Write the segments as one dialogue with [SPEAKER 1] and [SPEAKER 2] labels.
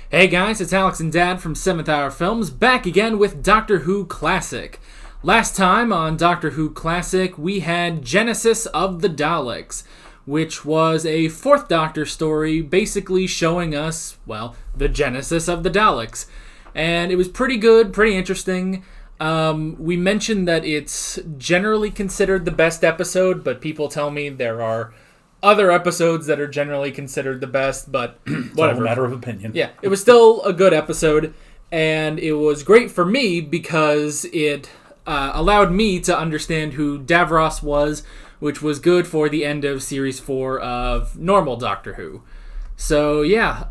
[SPEAKER 1] Hey guys, it's Alex and Dad from 7th Hour Films, back again with Doctor Who Classic. Last time on Doctor Who Classic, we had Genesis of the Daleks, which was a Fourth Doctor story basically showing us, well, the genesis of the Daleks. And it was pretty good, pretty interesting. We mentioned that it's generally considered the best episode, but people tell me there are other episodes that are generally considered the best, but whatever.
[SPEAKER 2] It's all a matter of opinion.
[SPEAKER 1] Yeah, it was still a good episode, and it was great for me because it allowed me to understand who Davros was, which was good for the end of Series 4 of normal Doctor Who. So yeah,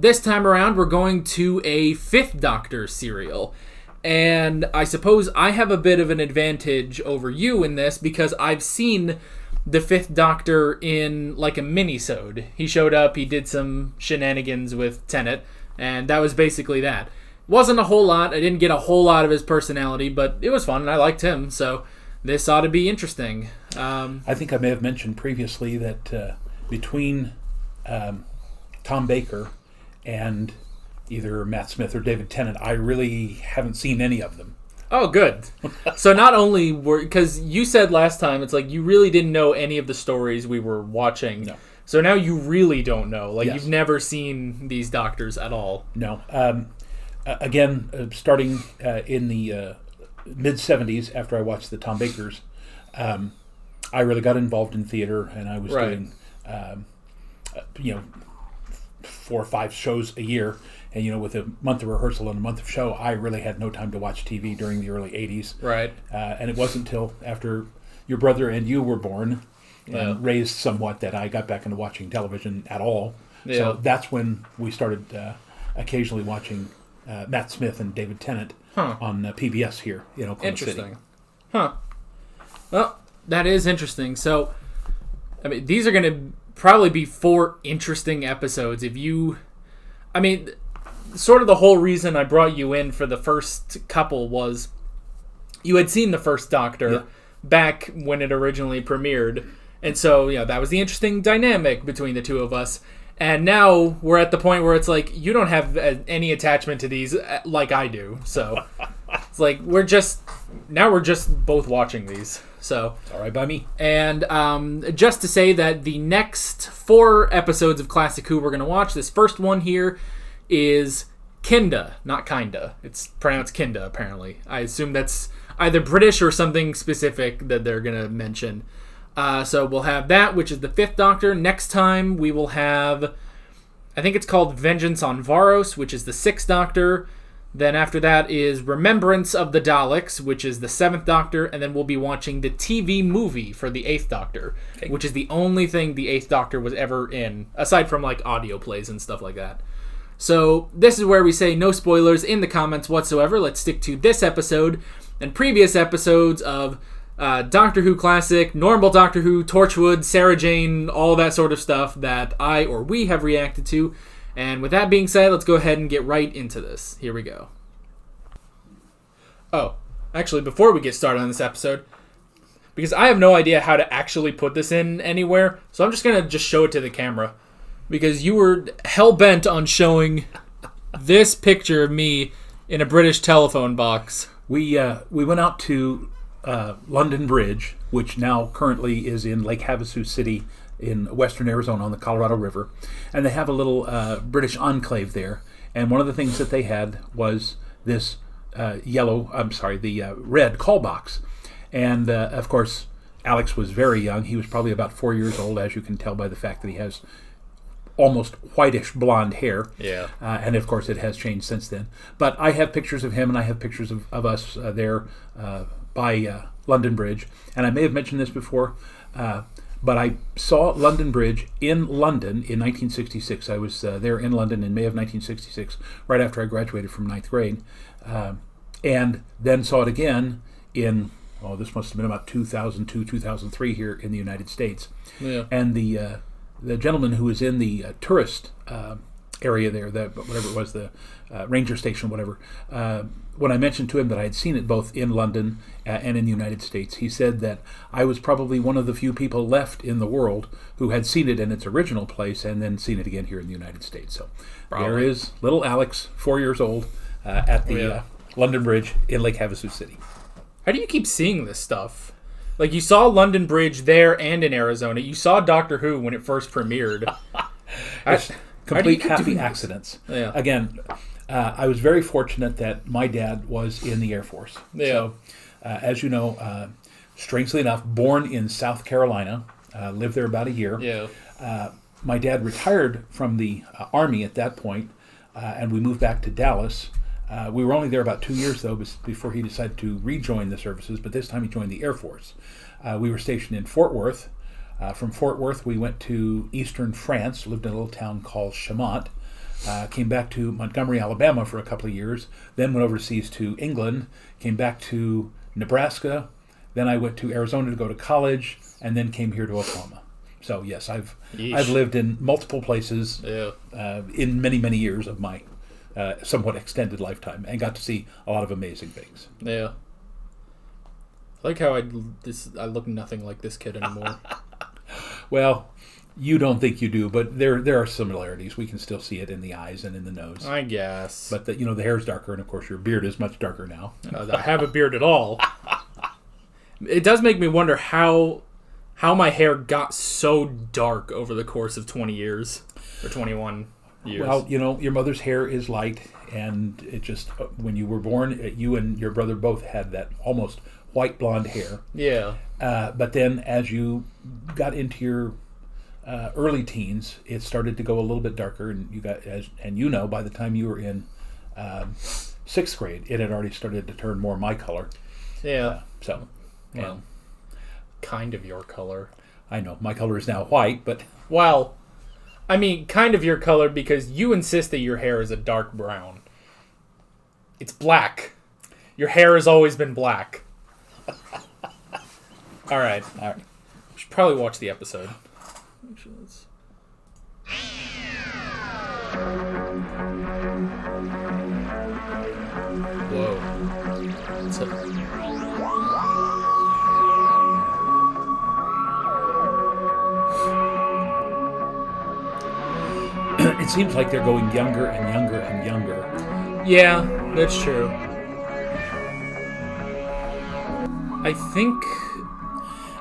[SPEAKER 1] this time around we're going to a Fifth Doctor serial. And I suppose I have a bit of an advantage over you in this because I've seen the Fifth Doctor in like a mini-sode. He showed up, he did some shenanigans with Tennant, and that was basically that. Wasn't a whole lot, I didn't get a whole lot of his personality, but it was fun and I liked him, so this ought to be interesting.
[SPEAKER 2] I think I may have mentioned previously that between Tom Baker and either Matt Smith or David Tennant, I really haven't seen any of them.
[SPEAKER 1] Oh, good. So not only were... Because you said last time, it's like you really didn't know any of the stories we were watching.
[SPEAKER 2] No.
[SPEAKER 1] So now you really don't know. Like,
[SPEAKER 2] Yes.
[SPEAKER 1] You've never seen these Doctors at all.
[SPEAKER 2] No. Again, starting in the mid-'70s, after I watched the Tom Bakers, I really got involved in theater, and I was doing, 4 or 5 shows a year. And, with a month of rehearsal and a month of show, I really had no time to watch TV during the early 80s.
[SPEAKER 1] Right.
[SPEAKER 2] And it wasn't until after your brother and you were born and raised somewhat that I got back into watching television at all. Yeah. So that's when we started occasionally watching Matt Smith and David Tennant on PBS here in Oklahoma
[SPEAKER 1] Interesting.
[SPEAKER 2] City.
[SPEAKER 1] Huh. Well, that is interesting. So, I mean, these are going to probably be 4 interesting episodes. Sort of the whole reason I brought you in for the first couple was you had seen the first Doctor back when it originally premiered. And so, that was the interesting dynamic between the two of us. And now we're at the point where it's like, you don't have any attachment to these like I do. So it's like, we're just both watching these. So
[SPEAKER 2] It's all right by me.
[SPEAKER 1] And just to say that the next 4 episodes of Classic Who we're going to watch, this first one here is Kinda, not Kinda. It's pronounced Kinda, apparently. I assume that's either British or something specific that they're going to mention. So we'll have that, which is the Fifth Doctor. Next time we will have, I think it's called Vengeance on Varos, which is the Sixth Doctor. Then after that is Remembrance of the Daleks, which is the 7th Doctor. And then we'll be watching the TV movie for the 8th Doctor, which is the only thing the 8th Doctor was ever in, aside from like audio plays and stuff like that. So this is where we say no spoilers in the comments whatsoever. Let's stick to this episode and previous episodes of Doctor Who Classic, normal Doctor Who, Torchwood, Sarah Jane, all that sort of stuff that I or we have reacted to. And with that being said, let's go ahead and get right into this. Here we go. Oh, actually, before we get started on this episode, because I have no idea how to actually put this in anywhere, so I'm just going to show it to the camera. Because you were hell-bent on showing this picture of me in a British telephone box.
[SPEAKER 2] We went out to London Bridge, which now currently is in Lake Havasu City in western Arizona on the Colorado River. And they have a little British enclave there. And one of the things that they had was this red call box. And, of course, Alex was very young. He was probably about 4 years old, as you can tell by the fact that he has almost whitish blonde hair.
[SPEAKER 1] Yeah.
[SPEAKER 2] And of course it has changed since then. But I have pictures of him and I have pictures of us there by London Bridge. And I may have mentioned this before, but I saw London Bridge in London in 1966. I was there in London in May of 1966, right after I graduated from 9th grade. And then saw it again in, this must have been about 2002, 2003 here in the United States.
[SPEAKER 1] Yeah.
[SPEAKER 2] And the gentleman who was in the tourist area there, whatever it was, the ranger station, whatever. When I mentioned to him that I had seen it both in London and in the United States, he said that I was probably one of the few people left in the world who had seen it in its original place and then seen it again here in the United States. So there is little Alex, 4 years old, at the London Bridge in Lake Havasu City.
[SPEAKER 1] How do you keep seeing this stuff? Like, you saw London Bridge there and in Arizona. You saw Doctor Who when it first premiered.
[SPEAKER 2] Complete happy accidents.
[SPEAKER 1] Yeah.
[SPEAKER 2] Again, I was very fortunate that my dad was in the Air Force.
[SPEAKER 1] Yeah.
[SPEAKER 2] So, as you know, strangely enough, born in South Carolina, lived there about a year.
[SPEAKER 1] Yeah.
[SPEAKER 2] My dad retired from the Army at that point, and we moved back to Dallas. We were only there about 2 years, though, before he decided to rejoin the services, but this time he joined the Air Force. We were stationed in Fort Worth. From Fort Worth, we went to eastern France, lived in a little town called Chaumont, came back to Montgomery, Alabama for a couple of years, then went overseas to England, came back to Nebraska, then I went to Arizona to go to college, and then came here to Oklahoma. So, yes, I've lived in multiple places in many, many years of my somewhat extended lifetime, and got to see a lot of amazing things.
[SPEAKER 1] Yeah. I like how I look nothing like this kid anymore.
[SPEAKER 2] Well, you don't think you do, but there are similarities. We can still see it in the eyes and in the nose.
[SPEAKER 1] I guess.
[SPEAKER 2] But the hair's darker, and of course your beard is much darker now.
[SPEAKER 1] I have a beard at all. It does make me wonder how my hair got so dark over the course of 20 years or 21 years.
[SPEAKER 2] Well, your mother's hair is light, and it just, when you were born, you and your brother both had that almost white blonde hair.
[SPEAKER 1] Yeah.
[SPEAKER 2] But then as you got into your early teens, it started to go a little bit darker, and by the time you were in sixth grade, it had already started to turn more my color.
[SPEAKER 1] Yeah.
[SPEAKER 2] Well,
[SPEAKER 1] kind of your color.
[SPEAKER 2] I know my color is now white, but
[SPEAKER 1] well, I mean, kind of your color because you insist that your hair is a dark brown. It's black. Your hair has always been black. All right. We should probably watch the episode. Actually, Whoa. What's up?
[SPEAKER 2] It seems like they're going younger and younger and younger.
[SPEAKER 1] Yeah, that's true. I think...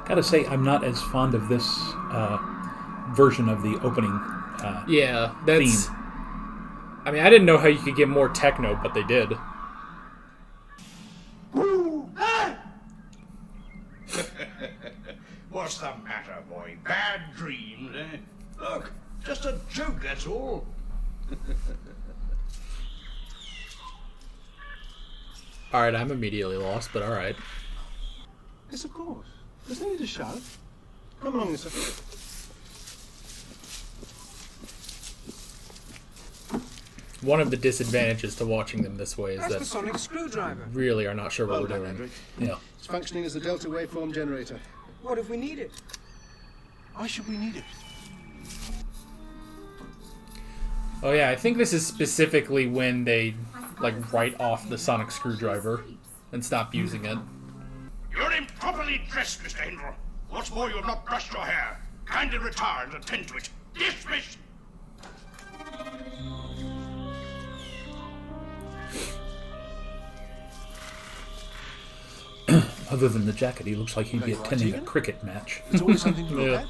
[SPEAKER 2] Gotta say, I'm not as fond of this version of the opening
[SPEAKER 1] yeah, that's...
[SPEAKER 2] theme.
[SPEAKER 1] I mean, I didn't know how you could get more techno, but they did.
[SPEAKER 3] What's the matter, boy? Bad dreams, eh? Look, just a joke, that's all.
[SPEAKER 1] Alright, I'm immediately lost, but alright.
[SPEAKER 3] Yes, of course. There's no need to shout. Come along, mister.
[SPEAKER 1] One of the disadvantages to watching them this way is
[SPEAKER 4] That's the
[SPEAKER 1] that
[SPEAKER 4] sonic screwdriver.
[SPEAKER 1] we really are not sure what
[SPEAKER 3] Well
[SPEAKER 1] we're
[SPEAKER 3] done,
[SPEAKER 1] doing.
[SPEAKER 3] Hendrik.
[SPEAKER 2] Yeah.
[SPEAKER 3] It's functioning as a delta waveform generator.
[SPEAKER 4] What if we need it?
[SPEAKER 3] Why should we need it?
[SPEAKER 1] Oh yeah, I think this is specifically when they write off the sonic screwdriver and stop using it.
[SPEAKER 3] You're improperly dressed, Mr. Hindle. What's more, you've not brushed your hair. Kindly retire and attend to it. Dismissed!
[SPEAKER 2] Other than the jacket, he looks like he'd be attending a cricket match.
[SPEAKER 3] It's always something to look
[SPEAKER 1] Yeah.
[SPEAKER 3] at.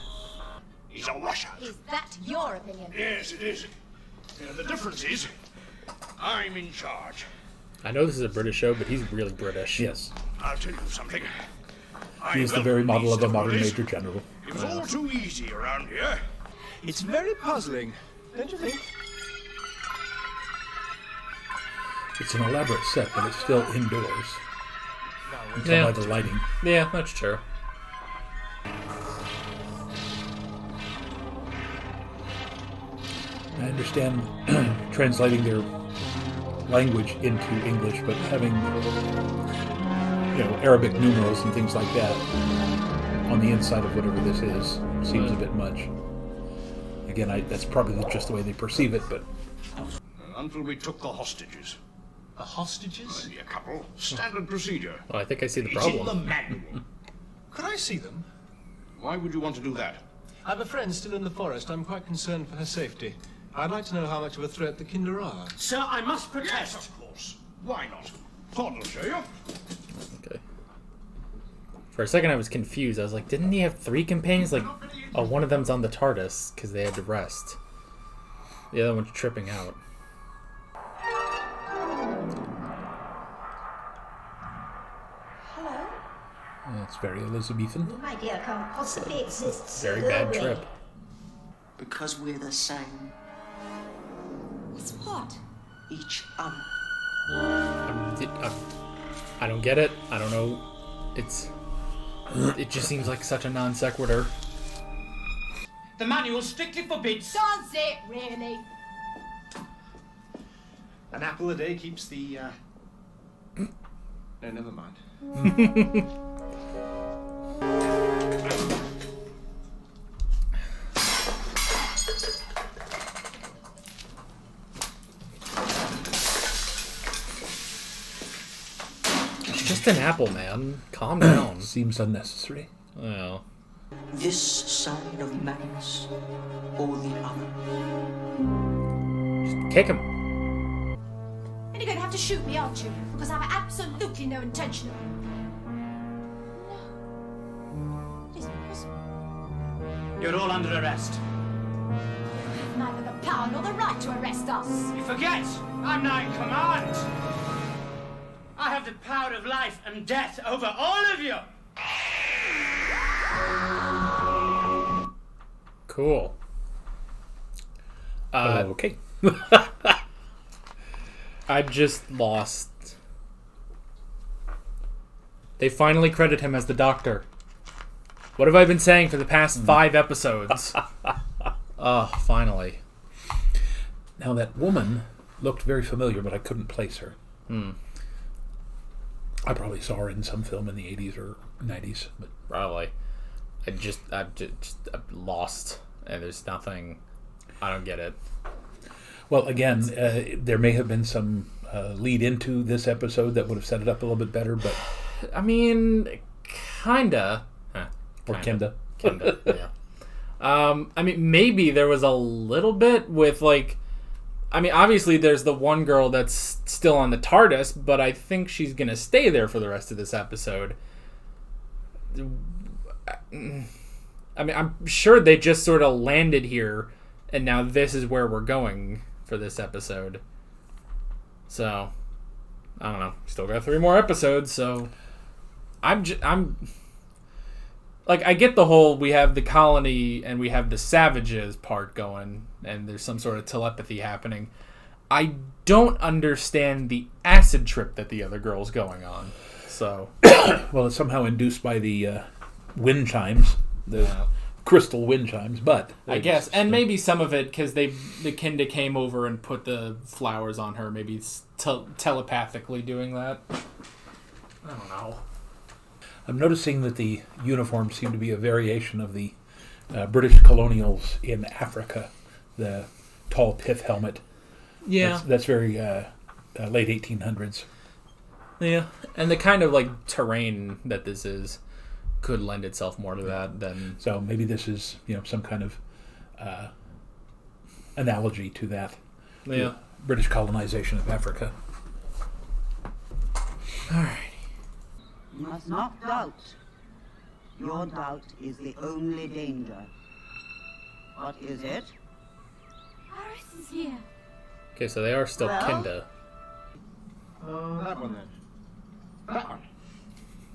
[SPEAKER 3] He's a washer.
[SPEAKER 5] Is that your opinion?
[SPEAKER 3] Yes, it is. The difference is, I'm in charge.
[SPEAKER 1] I know this is a British show, but he's really British.
[SPEAKER 2] Yes.
[SPEAKER 3] I'll tell you something.
[SPEAKER 2] He is the very model of a modern major general.
[SPEAKER 3] It was all too easy around here.
[SPEAKER 4] It's very puzzling, don't you think?
[SPEAKER 2] It's an elaborate set, but it's still indoors. You can tell by the lighting.
[SPEAKER 1] Yeah, that's true.
[SPEAKER 2] I understand translating their language into English, but having Arabic numerals and things like that on the inside of whatever this is seems a bit much. Again, that's probably just the way they perceive it, but
[SPEAKER 3] Until we took the hostages.
[SPEAKER 4] The hostages?
[SPEAKER 3] Only a couple. Standard procedure.
[SPEAKER 1] Well, I think I see the
[SPEAKER 3] It's in the
[SPEAKER 1] problem.
[SPEAKER 3] manual.
[SPEAKER 4] Could I see them?
[SPEAKER 3] Why would you want to do that?
[SPEAKER 4] I have a friend still in the forest. I'm quite concerned for her safety. I'd like to know how much of a threat the Kinder are.
[SPEAKER 3] Sir, I must protest. Yes, of course. Why not? Thought I'll show you.
[SPEAKER 1] Okay. For a second, I was confused. I was like, didn't he have 3 companions? Like, oh, one of them's on the TARDIS because they had to rest. The other one's tripping out.
[SPEAKER 5] Hello?
[SPEAKER 2] That's very Elizabethan.
[SPEAKER 5] No idea can't possibly exist so
[SPEAKER 1] Very bad
[SPEAKER 5] early.
[SPEAKER 1] trip.
[SPEAKER 6] Because we're the same.
[SPEAKER 5] It's what?
[SPEAKER 6] Each other.
[SPEAKER 1] I don't get it. I don't know. It just seems like such a non sequitur.
[SPEAKER 7] The manual strictly forbids.
[SPEAKER 5] Does it really?
[SPEAKER 4] An apple a day keeps the, No, never mind.
[SPEAKER 1] It's just an apple, man. Calm down.
[SPEAKER 2] Seems unnecessary.
[SPEAKER 1] Well,
[SPEAKER 6] This side of madness or the other.
[SPEAKER 1] just kick him.
[SPEAKER 5] And you're going to have to shoot me, aren't you? Because I have absolutely no intention of... No. It isn't possible.
[SPEAKER 7] You're all under arrest.
[SPEAKER 5] You have neither the power nor the right to arrest us.
[SPEAKER 7] You forget, I'm now in command. I have the power of life and death over all of you.
[SPEAKER 1] Cool.
[SPEAKER 2] Okay.
[SPEAKER 1] I just lost. They finally credit him as the Doctor. What have I been saying for the past 5 episodes? Oh, finally.
[SPEAKER 2] Now that woman looked very familiar, but I couldn't place her. I probably saw her in some film in the 80s or 90s. But
[SPEAKER 1] Probably. I'm just lost, and there's nothing. I don't get it.
[SPEAKER 2] well, again, there may have been some lead into this episode that would have set it up a little bit better, but
[SPEAKER 1] I mean, kinda.
[SPEAKER 2] or Kinda.
[SPEAKER 1] Kinda, yeah. I mean, maybe there was a little bit with, like... I mean, obviously there's the one girl that's still on the TARDIS, but I think she's going to stay there for the rest of this episode. I mean, I'm sure they just sort of landed here, and now this is where we're going for this episode. So, I don't know. Still got 3 more episodes, so... I'm like, I get the whole we have the colony and we have the savages part going, and there's some sort of telepathy happening. I don't understand the acid trip that the other girl's going on. So,
[SPEAKER 2] Well, it's somehow induced by the wind chimes, the crystal wind chimes, but...
[SPEAKER 1] I guess, and maybe some of it because the Kinda came over and put the flowers on her. Maybe it's telepathically doing that. I don't know.
[SPEAKER 2] I'm noticing that the uniforms seem to be a variation of the British colonials in Africa. The tall pith helmet.
[SPEAKER 1] Yeah.
[SPEAKER 2] That's very late 1800s.
[SPEAKER 1] Yeah, and the kind of like terrain that this is could lend itself more to that than...
[SPEAKER 2] So maybe this is, some kind of analogy to that.
[SPEAKER 1] Yeah.
[SPEAKER 2] The British colonization of Africa.
[SPEAKER 1] All right.
[SPEAKER 8] You must not doubt. Your doubt is the only danger. What is it?
[SPEAKER 5] Iris is here.
[SPEAKER 1] Okay, so they are still
[SPEAKER 8] Well?
[SPEAKER 1] Kinda.
[SPEAKER 4] That one then.
[SPEAKER 3] That one.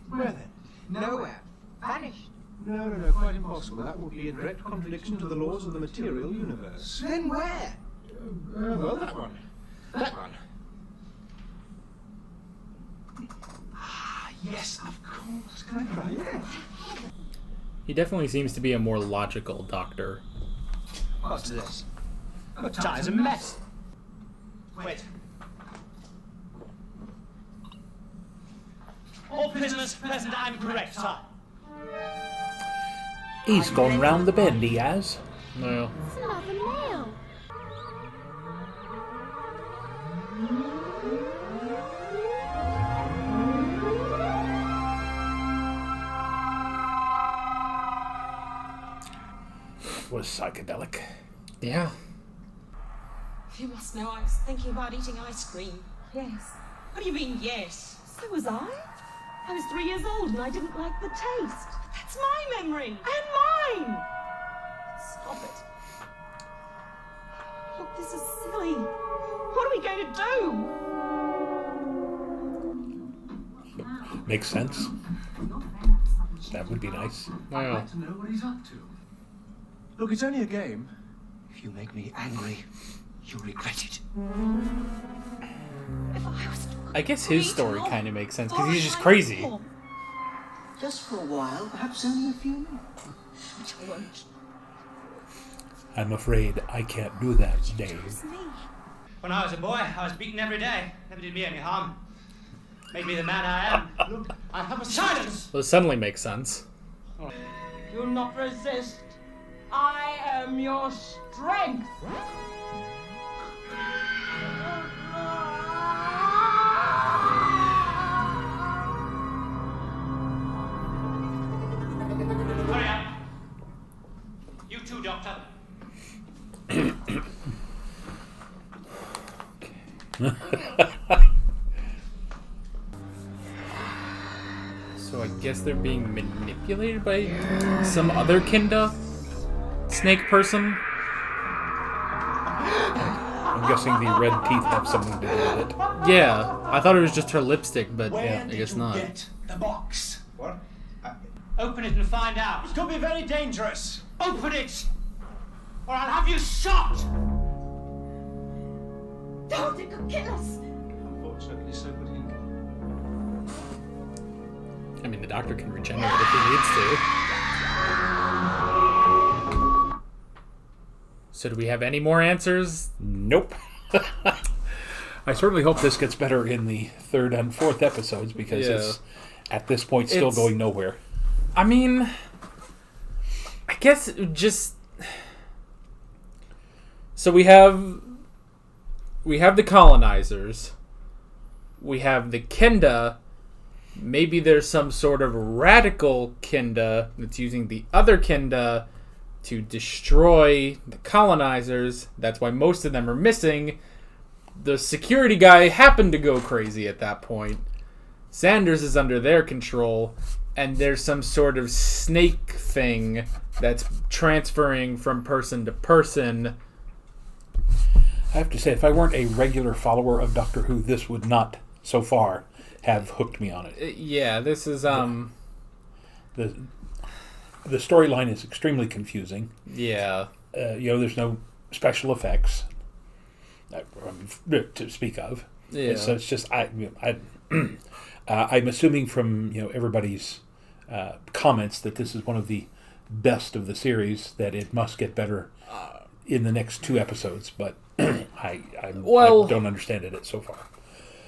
[SPEAKER 4] Where then?
[SPEAKER 8] Nowhere. Vanished.
[SPEAKER 4] No, quite impossible. That would be in direct contradiction to the laws of the material universe.
[SPEAKER 8] Then where?
[SPEAKER 4] Well, that one. That one. Yes, of course. Can I try? Yes.
[SPEAKER 1] He definitely seems to be a more logical Doctor.
[SPEAKER 7] What's this? The tie's a mess. Wait. All prisoners present, I'm correct, sir.
[SPEAKER 2] He's gone round the bend, he has.
[SPEAKER 1] No.
[SPEAKER 5] It's another nail.
[SPEAKER 2] was psychedelic.
[SPEAKER 1] Yeah.
[SPEAKER 9] You must know I was thinking about eating ice cream.
[SPEAKER 5] Yes.
[SPEAKER 9] What do you mean, yes?
[SPEAKER 5] So was I. I was 3 years old and I didn't like the taste.
[SPEAKER 9] That's my memory.
[SPEAKER 5] And mine! Stop it. Look, this is silly. What are we going to do?
[SPEAKER 2] Makes sense. That would be nice.
[SPEAKER 4] I'd like to know what he's up to. Look, it's only a game.
[SPEAKER 6] If you make me angry, you'll regret it.
[SPEAKER 5] If I was...
[SPEAKER 1] I guess his story kind of makes sense, because he's just crazy.
[SPEAKER 6] Just for a while, perhaps only a few minutes.
[SPEAKER 5] Which I won't.
[SPEAKER 2] I'm afraid I can't do that, Dave.
[SPEAKER 7] When I was a boy, I was beaten every day. Never did me any harm. Made me the man I am. Look, I have a silence.
[SPEAKER 1] Well, it suddenly makes sense.
[SPEAKER 9] Do not resist. I am your strength.
[SPEAKER 7] Hurry up. You too, Doctor.
[SPEAKER 1] So I guess they're being manipulated by some other Kinda snake person?
[SPEAKER 2] I'm guessing the red teeth have something to do with it.
[SPEAKER 1] Yeah, I thought it was just her lipstick, but
[SPEAKER 3] Where
[SPEAKER 1] I
[SPEAKER 3] did
[SPEAKER 1] guess
[SPEAKER 3] you
[SPEAKER 1] not.
[SPEAKER 3] get the box? What?
[SPEAKER 7] Open it and find out.
[SPEAKER 3] It could be very dangerous.
[SPEAKER 7] Open it, or I'll have you shot.
[SPEAKER 5] Don't, it could kill us.
[SPEAKER 4] Unfortunately, so would he.
[SPEAKER 1] I mean, the doctor can regenerate if he needs to. So do we have any more answers?
[SPEAKER 2] Nope. I certainly hope this gets better in the third and fourth episodes, because it's, at this point, still going nowhere.
[SPEAKER 1] I mean, I guess just... So we have the colonizers. We have the Kinda. Maybe there's some sort of radical Kinda that's using the other Kinda to destroy the colonizers. That's why most of them are missing. The security guy happened to go crazy at that point. Sanders is under their control, and there's some sort of snake thing that's transferring from person to person.
[SPEAKER 2] I have to say, if I weren't a regular follower of Doctor Who, this would not, so far, have hooked me on it.
[SPEAKER 1] Yeah, this is
[SPEAKER 2] The storyline is extremely confusing.
[SPEAKER 1] Yeah.
[SPEAKER 2] There's no special effects to speak of.
[SPEAKER 1] Yeah.
[SPEAKER 2] So it's just I'm assuming from everybody's comments that this is one of the best of the series, that it must get better in the next 2 episodes, but I don't understand it so far.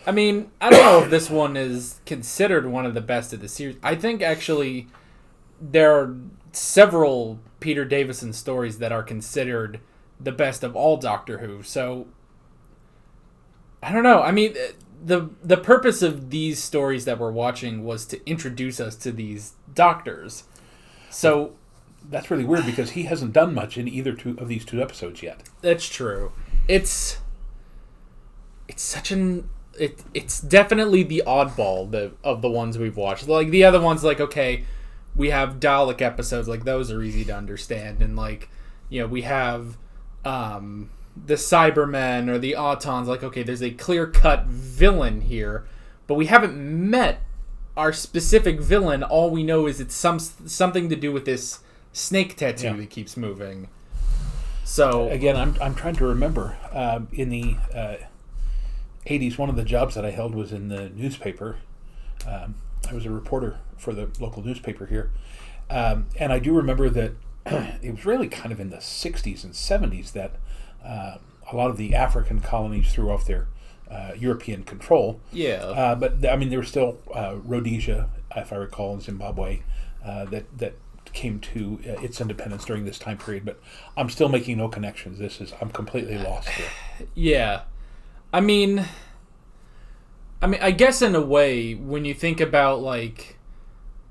[SPEAKER 1] I mean, I don't know if this one is considered one of the best of the series. I think actually there are several Peter Davison stories that are considered the best of all Doctor Who. So I don't know. I mean, the purpose of these stories that we're watching was to introduce us to these doctors. So
[SPEAKER 2] that's really weird, because he hasn't done much in either of these 2 episodes yet.
[SPEAKER 1] That's true. It's such an... It's definitely the oddball of the ones we've watched. Like, the other ones, like, okay, we have Dalek episodes, like, those are easy to understand. And, like, we have the Cybermen or the Autons, like, okay, there's a clear-cut villain here. But we haven't met our specific villain. All we know is it's something to do with this snake tattoo that keeps moving. So
[SPEAKER 2] again, I'm trying to remember. In the 80s, one of the jobs that I held was in the newspaper. I was a reporter for the local newspaper here, and I do remember that it was really kind of in the 60s and 70s that a lot of the African colonies threw off their European control.
[SPEAKER 1] Yeah.
[SPEAKER 2] But I mean, there was still Rhodesia, if I recall, in Zimbabwe, that came to its independence during this time period. But I'm still making no connections. I'm completely lost here.
[SPEAKER 1] Yeah. I mean, I guess in a way, when you think about, like,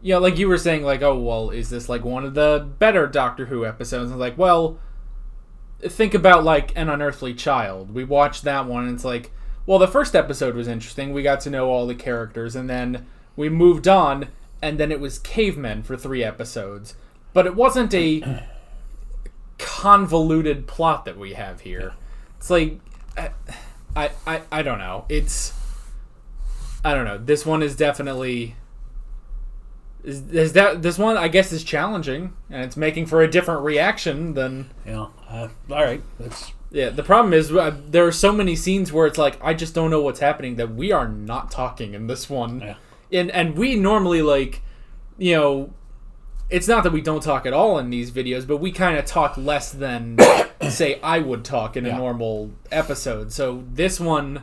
[SPEAKER 1] Yeah, like you were saying, like, oh, well, is this like one of the better Doctor Who episodes? And it's like, well, think about like An Unearthly Child. We watched that one, and it's like, well, the first episode was interesting. We got to know all the characters, and then we moved on, and then it was cavemen for 3 episodes. But it wasn't a convoluted plot that we have here. It's like, I don't know. I don't know. This one is definitely... This one, I guess, is challenging, and it's making for a different reaction than...
[SPEAKER 2] all right.
[SPEAKER 1] Yeah, the problem is there are so many scenes where it's like, I just don't know what's happening, that we are not talking in this one. Yeah. And we normally, like, you know, it's not that we don't talk at all in these videos, but we kind of talk less than, say, I would talk in a normal episode. So this one,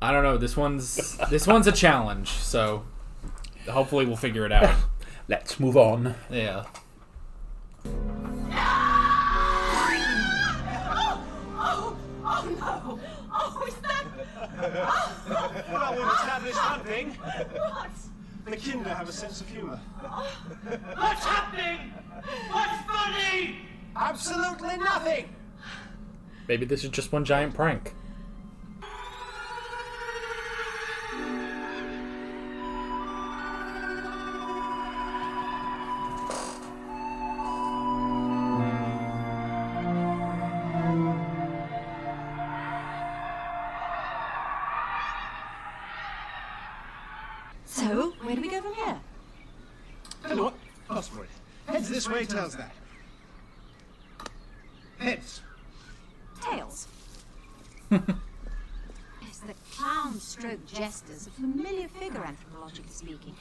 [SPEAKER 1] I don't know, this one's a challenge, so... Hopefully we'll figure it out.
[SPEAKER 2] Let's move on.
[SPEAKER 1] Yeah.
[SPEAKER 9] Oh no! Oh, is that...
[SPEAKER 4] Well, we've established one thing.
[SPEAKER 9] What?
[SPEAKER 4] The Kinder have a sense of humour.
[SPEAKER 7] What's happening? What's funny?
[SPEAKER 4] Absolutely nothing!
[SPEAKER 1] Maybe this is just one giant prank.
[SPEAKER 5] So, where do we go from here?
[SPEAKER 4] Tell you what, ask for it. Heads this way tells that. Heads.
[SPEAKER 5] Tails. Yes, the clown stroke jester's a familiar figure, anthropologically speaking.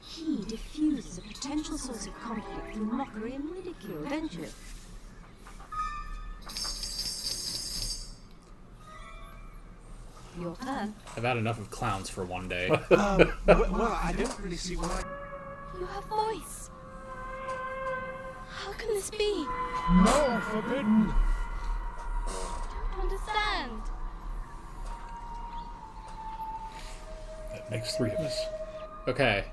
[SPEAKER 5] He diffuses a potential source of conflict through mockery and ridicule, don't you? Your turn.
[SPEAKER 1] I've had enough of clowns for one day.
[SPEAKER 4] Well, I don't really see why...
[SPEAKER 9] You have voice. How can this be?
[SPEAKER 4] More forbidden.
[SPEAKER 9] I don't understand.
[SPEAKER 2] That makes 3 of us.
[SPEAKER 1] Okay.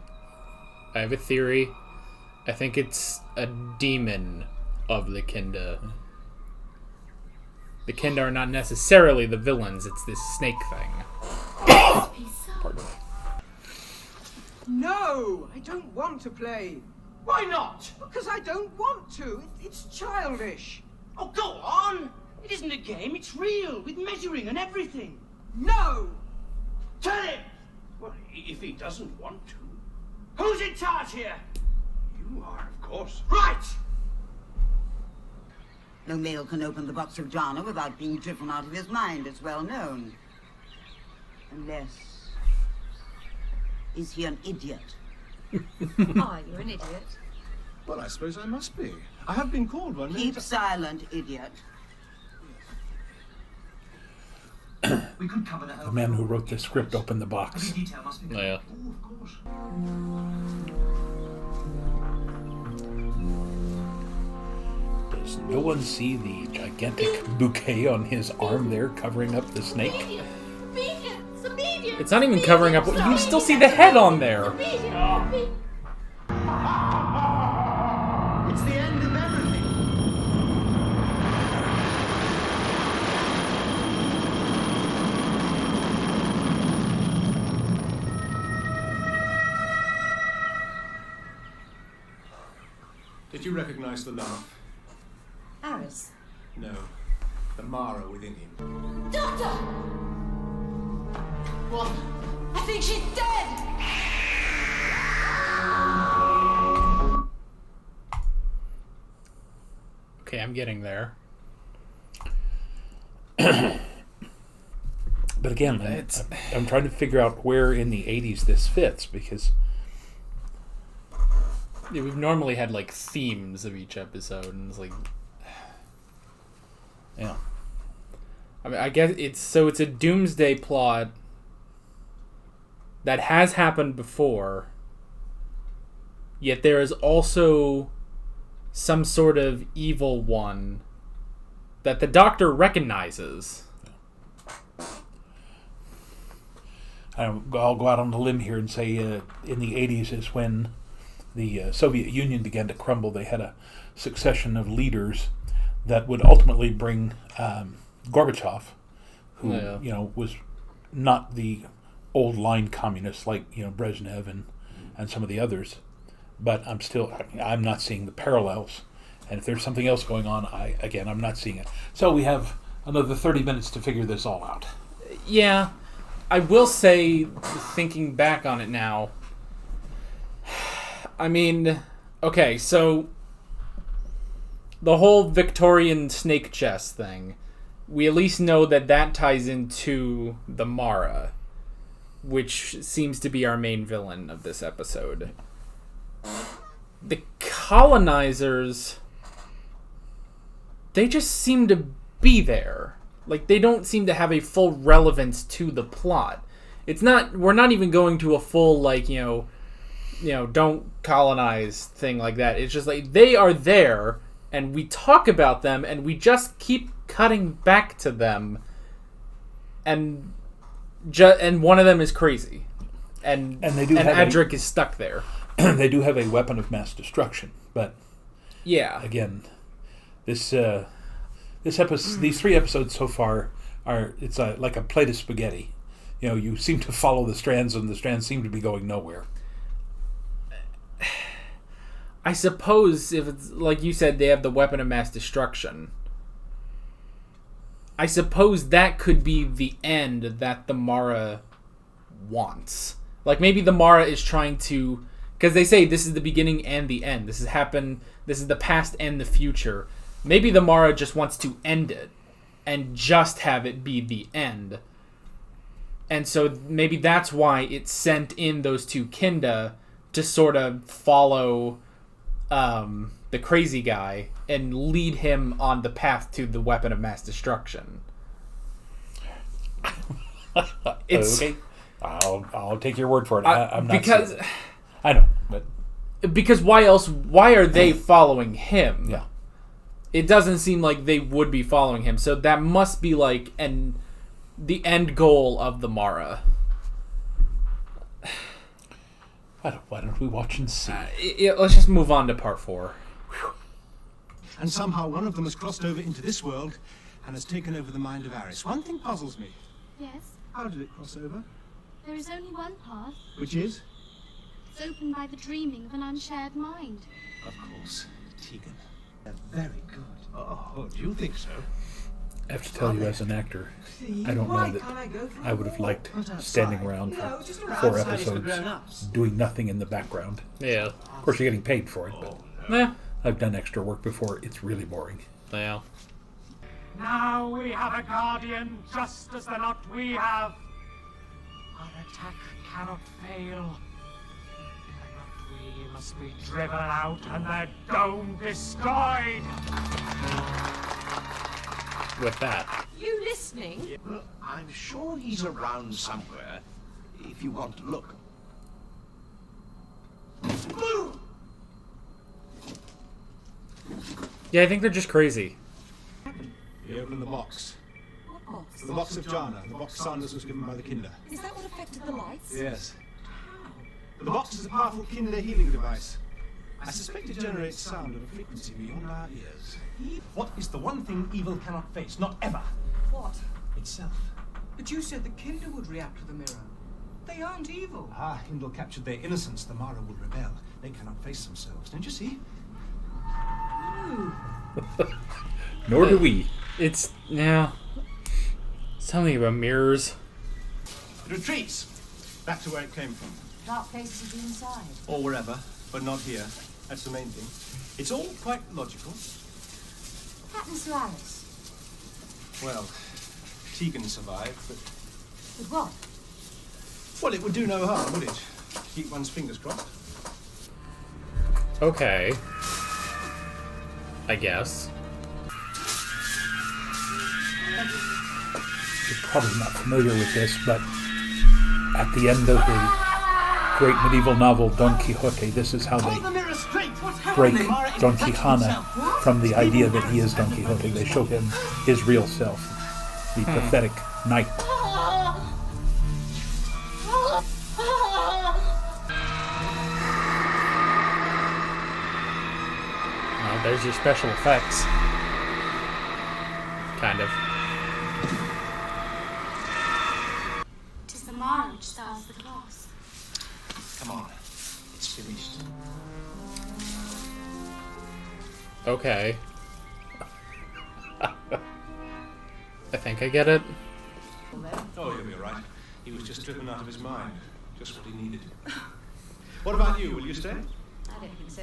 [SPEAKER 1] I have a theory. I think it's a demon of the Kinda. The Kinda are not necessarily the villains, it's this snake thing.
[SPEAKER 2] Pardon me.
[SPEAKER 10] No, I don't want to play.
[SPEAKER 7] Why not?
[SPEAKER 10] Because I don't want to. It's childish.
[SPEAKER 7] Oh, go on. It isn't a game, it's real, with measuring and everything.
[SPEAKER 10] No!
[SPEAKER 7] Tell him!
[SPEAKER 3] Well, if he doesn't want to.
[SPEAKER 7] Who's in charge here?
[SPEAKER 3] You are, of course.
[SPEAKER 7] Right!
[SPEAKER 8] No male can open the box of jhana without being driven out of his mind, it's well known. Unless... Is he an idiot?
[SPEAKER 9] Are you an idiot?
[SPEAKER 4] Well, I suppose I must be. I have been called one.
[SPEAKER 8] Keep silent, idiot.
[SPEAKER 7] We could cover that.
[SPEAKER 2] The man who wrote the script opened the box.
[SPEAKER 7] Detail must be
[SPEAKER 1] Yeah.
[SPEAKER 7] Oh, of course.
[SPEAKER 2] Does no one see the gigantic bouquet on his arm there covering up the snake?
[SPEAKER 9] Obedience! Obedience!
[SPEAKER 1] It's not even covering up. You still see the head on there.
[SPEAKER 9] Obedience!
[SPEAKER 4] It's the end of everything. Did you recognize the laugh?
[SPEAKER 5] Aris.
[SPEAKER 4] No. The Mara within him.
[SPEAKER 5] Doctor!
[SPEAKER 7] What?
[SPEAKER 5] I think she's dead!
[SPEAKER 1] Okay, I'm getting there.
[SPEAKER 2] But again, I'm trying to figure out where in the 80s this fits, because...
[SPEAKER 1] Yeah, we've normally had, like, themes of each episode, and it's like...
[SPEAKER 2] Yeah.
[SPEAKER 1] I mean, I guess it's a doomsday plot that has happened before, yet there is also some sort of evil one that the Doctor recognizes.
[SPEAKER 2] I'll go out on the limb here and say in the 80s is when the Soviet Union began to crumble, they had a succession of leaders that would ultimately bring Gorbachev, who was not the old line communist like Brezhnev and some of the others, but I'm not seeing the parallels. And if there's something else going on, I'm not seeing it. So we have another 30 minutes to figure this all out.
[SPEAKER 1] Yeah, I will say, thinking back on it now, I mean, okay, so the whole Victorian snake chest thing, we at least know that ties into the Mara, which seems to be our main villain of this episode. The colonizers, they just seem to be there. Like, they don't seem to have a full relevance to the plot. We're not even going to a full, like, don't colonize thing like that. It's just like, they are there, and we talk about them, and we just keep cutting back to them, and one of them is crazy. And Adric is stuck there.
[SPEAKER 2] They do have a weapon of mass destruction, but again, these 3 episodes so far it's like a plate of spaghetti. You seem to follow the strands, and the strands seem to be going nowhere.
[SPEAKER 1] I suppose if it's like you said, they have the weapon of mass destruction. I suppose that could be the end that the Mara wants. Like, maybe the Mara is trying to, because they say this is the beginning and the end. This is the past and the future. Maybe the Mara just wants to end it and just have it be the end. And so maybe that's why it sent in those 2 Kinda to sort of follow the crazy guy and lead him on the path to the weapon of mass destruction.
[SPEAKER 2] Okay, I'll take your word for it. I'm not
[SPEAKER 1] because
[SPEAKER 2] I know, but
[SPEAKER 1] because why else? Why are they following him?
[SPEAKER 2] Yeah,
[SPEAKER 1] it doesn't seem like they would be following him. So that must be like the end goal of the Mara.
[SPEAKER 2] Why don't we watch and see?
[SPEAKER 1] Let's just move on to part 4.
[SPEAKER 4] And somehow one of them has crossed over into this world and has taken over the mind of Aris. One thing puzzles me.
[SPEAKER 5] Yes?
[SPEAKER 4] How did it cross over?
[SPEAKER 5] There is only one path.
[SPEAKER 4] Which is?
[SPEAKER 5] It's opened by the dreaming of an unshared mind.
[SPEAKER 4] Of course. Tegan. They're very good. Oh, do you think so?
[SPEAKER 2] I have to tell you, as an actor, I don't know that I would have liked standing around for 4 episodes doing nothing in the background.
[SPEAKER 1] Yeah.
[SPEAKER 2] Of course, you're getting paid for it, but I've done extra work before. It's really boring.
[SPEAKER 1] Yeah.
[SPEAKER 3] Now we have a guardian, just as the lot we have. Our attack cannot fail. The lot we must be driven out and their dome destroyed.
[SPEAKER 1] With that.
[SPEAKER 9] You listening?
[SPEAKER 3] Well, I'm sure he's around somewhere, if you want to look.
[SPEAKER 1] Yeah, I think they're just crazy.
[SPEAKER 4] He opened the box.
[SPEAKER 5] What box?
[SPEAKER 4] The box of Jana, the box Sanders was given by the Kinder.
[SPEAKER 5] Is that what affected the lights?
[SPEAKER 4] Yes. The box is a powerful Kinder healing device. I suspect it generates sound at a frequency beyond our ears.
[SPEAKER 7] What is the one thing evil cannot face? Not ever.
[SPEAKER 10] What?
[SPEAKER 7] Itself.
[SPEAKER 10] But you said the Kinder would react to the mirror. They aren't evil.
[SPEAKER 7] Hindle captured their innocence. The Mara will rebel. They cannot face themselves. Don't you see?
[SPEAKER 2] Nor do we.
[SPEAKER 1] It's something about mirrors.
[SPEAKER 4] It retreats back to where it came from.
[SPEAKER 5] Dark places of the inside.
[SPEAKER 4] Or wherever, but not here. That's the main thing. It's all quite logical.
[SPEAKER 5] What happens to Alice?
[SPEAKER 4] Well, Tegan survived, but...
[SPEAKER 5] With what?
[SPEAKER 4] Well, it would do no harm, would it? Keep one's fingers crossed.
[SPEAKER 1] Okay. I guess.
[SPEAKER 2] You're probably not familiar with this, but at the end of the great medieval novel Don Quixote, this is how they break Don Quixote from the idea that he is Don Quixote. They show him his real self, the pathetic knight.
[SPEAKER 1] There's your special effects. Kind of.
[SPEAKER 5] Tis the Mara which styles the class.
[SPEAKER 4] Come on. It's finished.
[SPEAKER 1] Okay. I think I get it.
[SPEAKER 4] Oh, you'll be all right. He was just driven out of his mind. Just what he needed. What about you? Will you stay?
[SPEAKER 5] I don't think so.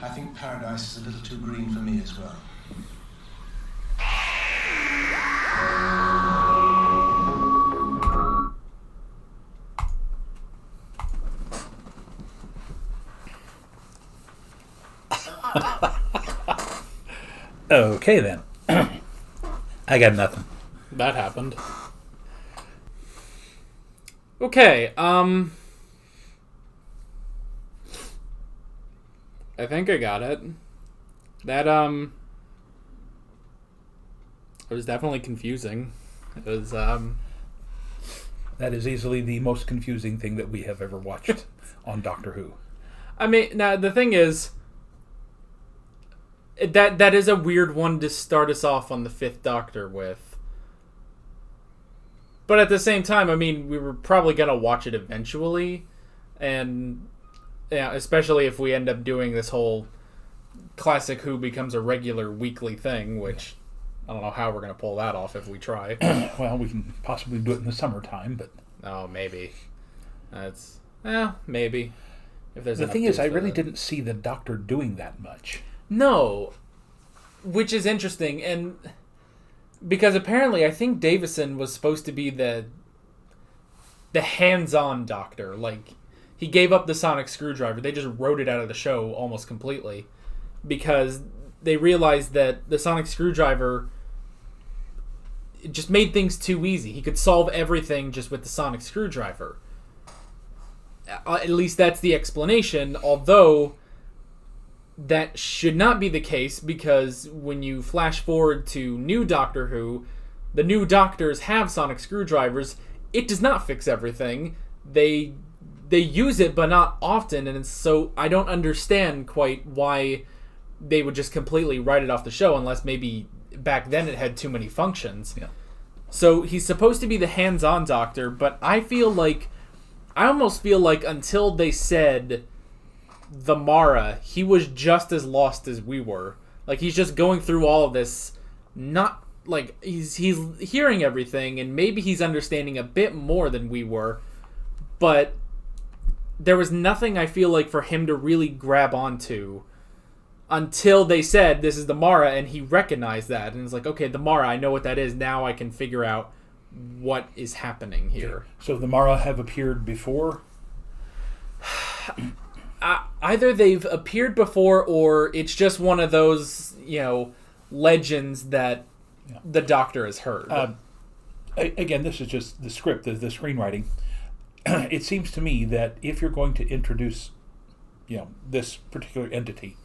[SPEAKER 4] I think paradise is a little too green for me as well.
[SPEAKER 2] Okay, then. I got nothing.
[SPEAKER 1] That happened. Okay, I think I got it. That, it was definitely confusing. It was,
[SPEAKER 2] That is easily the most confusing thing that we have ever watched on Doctor Who.
[SPEAKER 1] I mean, now, the thing is, that is a weird one to start us off on the Fifth Doctor with. But at the same time, I mean, we were probably going to watch it eventually. And, yeah, especially if we end up doing this whole Classic Who becomes a regular weekly thing, which I don't know how we're going to pull that off if we try.
[SPEAKER 2] Well, we can possibly do it in the summertime, but...
[SPEAKER 1] Oh, maybe. That's... maybe. If there's
[SPEAKER 2] the
[SPEAKER 1] enough
[SPEAKER 2] thing is, I
[SPEAKER 1] dudes for
[SPEAKER 2] really
[SPEAKER 1] that.
[SPEAKER 2] didn't see the Doctor doing that much.
[SPEAKER 1] No. Which is interesting, and... Because apparently, I think Davison was supposed to be the hands-on Doctor. Like, he gave up the sonic screwdriver. They just wrote it out of the show almost completely. Because they realized that the sonic screwdriver... It just made things too easy. He could solve everything just with the sonic screwdriver. At least that's the explanation, although that should not be the case, because when you flash forward to new Doctor Who, the new Doctors have sonic screwdrivers. It does not fix everything. They use it, but not often, and so I don't understand quite why they would just completely write it off the show, unless maybe back then it had too many functions.
[SPEAKER 2] Yeah.
[SPEAKER 1] So he's supposed to be the hands-on Doctor, but I almost feel like until they said the Mara, he was just as lost as we were. Like, he's just going through all of this, not like he's hearing everything, and maybe he's understanding a bit more than we were, but there was nothing, I feel like, for him to really grab onto until they said this is the Mara, and he recognized that, and it's like, okay, the Mara, I know what that is. Now I can figure out what is happening here.
[SPEAKER 2] So the Mara have appeared before?
[SPEAKER 1] Either they've appeared before, or it's just one of those, legends that the Doctor has heard.
[SPEAKER 2] Again, this is just the script, the screenwriting. It seems to me that if you're going to introduce, this particular entity,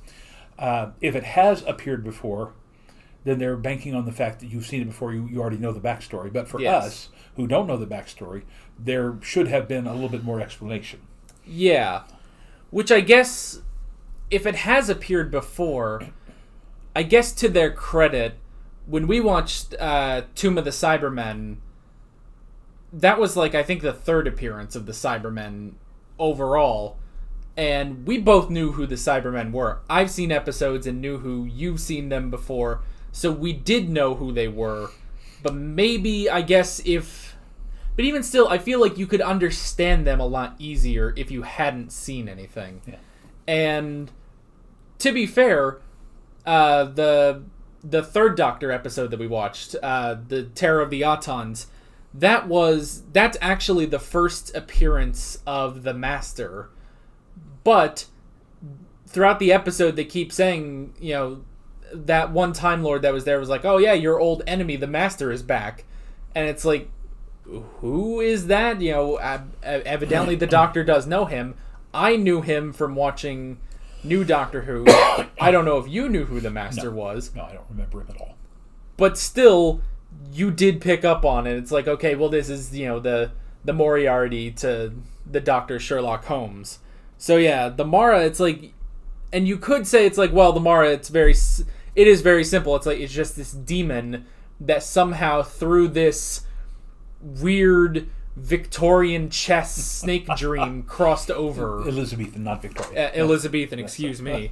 [SPEAKER 2] if it has appeared before, then they're banking on the fact that you've seen it before, you already know the backstory. But for us, who don't know the backstory, there should have been a little bit more explanation.
[SPEAKER 1] Yeah. Which I guess, if it has appeared before, I guess to their credit, when we watched Tomb of the Cybermen, that was I think the third appearance of the Cybermen overall. And we both knew who the Cybermen were. I've seen episodes and knew who you've seen them before. So we did know who they were. But maybe, I guess, but even still, I feel like you could understand them a lot easier if you hadn't seen anything.
[SPEAKER 2] Yeah.
[SPEAKER 1] And to be fair, the third Doctor episode that we watched, the Terror of the Autons, that's actually the first appearance of the Master. But throughout the episode, they keep saying, that one Time Lord that was there was like, oh yeah, your old enemy, the Master, is back. And it's like, who is that? Evidently the Doctor does know him. I knew him from watching new Doctor Who. I don't know if you knew who the Master was.
[SPEAKER 2] No, I don't remember him at all.
[SPEAKER 1] But still, you did pick up on it. It's like, okay, well, this is, the Moriarty to the Doctor Sherlock Holmes. So yeah, the Mara, it's like, And you could say it's like, well, the Mara, it is very simple. It's like, it's just this demon that somehow through this weird Victorian chess snake dream crossed over.
[SPEAKER 2] Elizabethan, not Victorian.
[SPEAKER 1] Elizabethan, excuse me.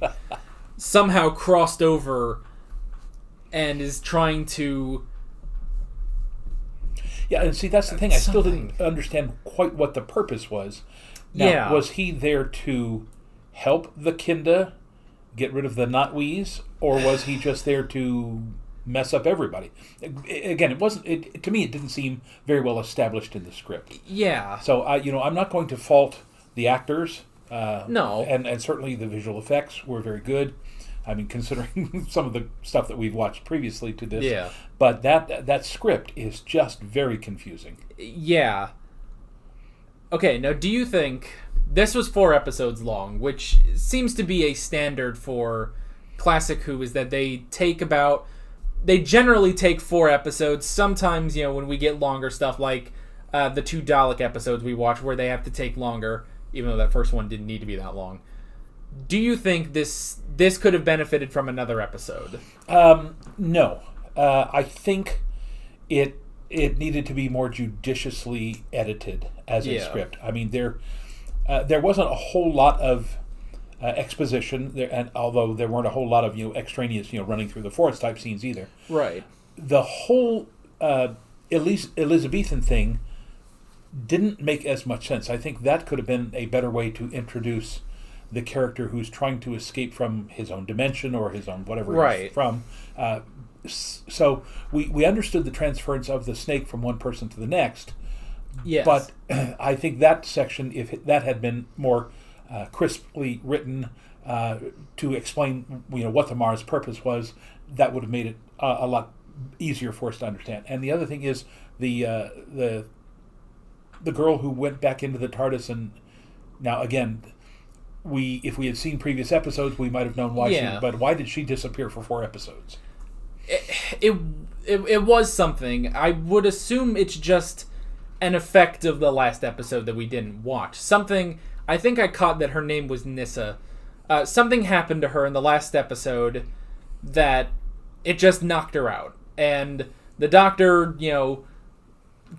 [SPEAKER 1] Somehow crossed over and is trying to...
[SPEAKER 2] Yeah, and see, that's the thing. I still didn't understand quite what the purpose was. Now, was he there to help the Kinda get rid of the Notwees, or was he just there to mess up everybody? Again, it wasn't. To me, it didn't seem very well established in the script.
[SPEAKER 1] Yeah.
[SPEAKER 2] So I'm not going to fault the actors.
[SPEAKER 1] No.
[SPEAKER 2] And certainly the visual effects were very good. I mean, considering some of the stuff that we've watched previously to this.
[SPEAKER 1] Yeah.
[SPEAKER 2] But that script is just very confusing.
[SPEAKER 1] Yeah. Okay, now do you think... This was 4 episodes long, which seems to be a standard for Classic Who, is that they generally take 4 episodes. Sometimes, when we get longer stuff, like the 2 Dalek episodes we watch, where they have to take longer, even though that first one didn't need to be that long. Do you think this could have benefited from another episode?
[SPEAKER 2] No. I think it needed to be more judiciously edited as a script. I mean, there wasn't a whole lot of exposition there, and although there weren't a whole lot of extraneous running through the forest type scenes either.
[SPEAKER 1] Right.
[SPEAKER 2] The whole Elizabethan thing didn't make as much sense. I think that could have been a better way to introduce the character who's trying to escape from his own dimension or his own whatever he's from. So we understood the transference of the snake from one person to the next.
[SPEAKER 1] Yes.
[SPEAKER 2] But I think that section, if that had been more crisply written to explain what the Mara's purpose was, that would have made it a lot easier for us to understand. And the other thing is the girl who went back into the TARDIS, and now again, if we had seen previous episodes, we might have known why but why did she disappear for 4 episodes?
[SPEAKER 1] It was something. I would assume it's just an effect of the last episode that we didn't watch. Something, I think I caught that her name was Nissa. Something happened to her in the last episode that it just knocked her out. And the doctor,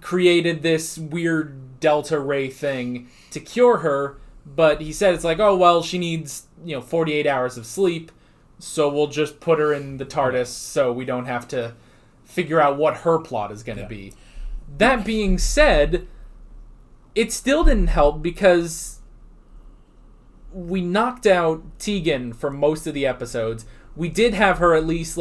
[SPEAKER 1] created this weird delta ray thing to cure her, but he said it's like, oh, well, she needs, 48 hours of sleep, so we'll just put her in the TARDIS so we don't have to figure out what her plot is going to be. That being said, it still didn't help because we knocked out Tegan for most of the episodes. We did have her at least,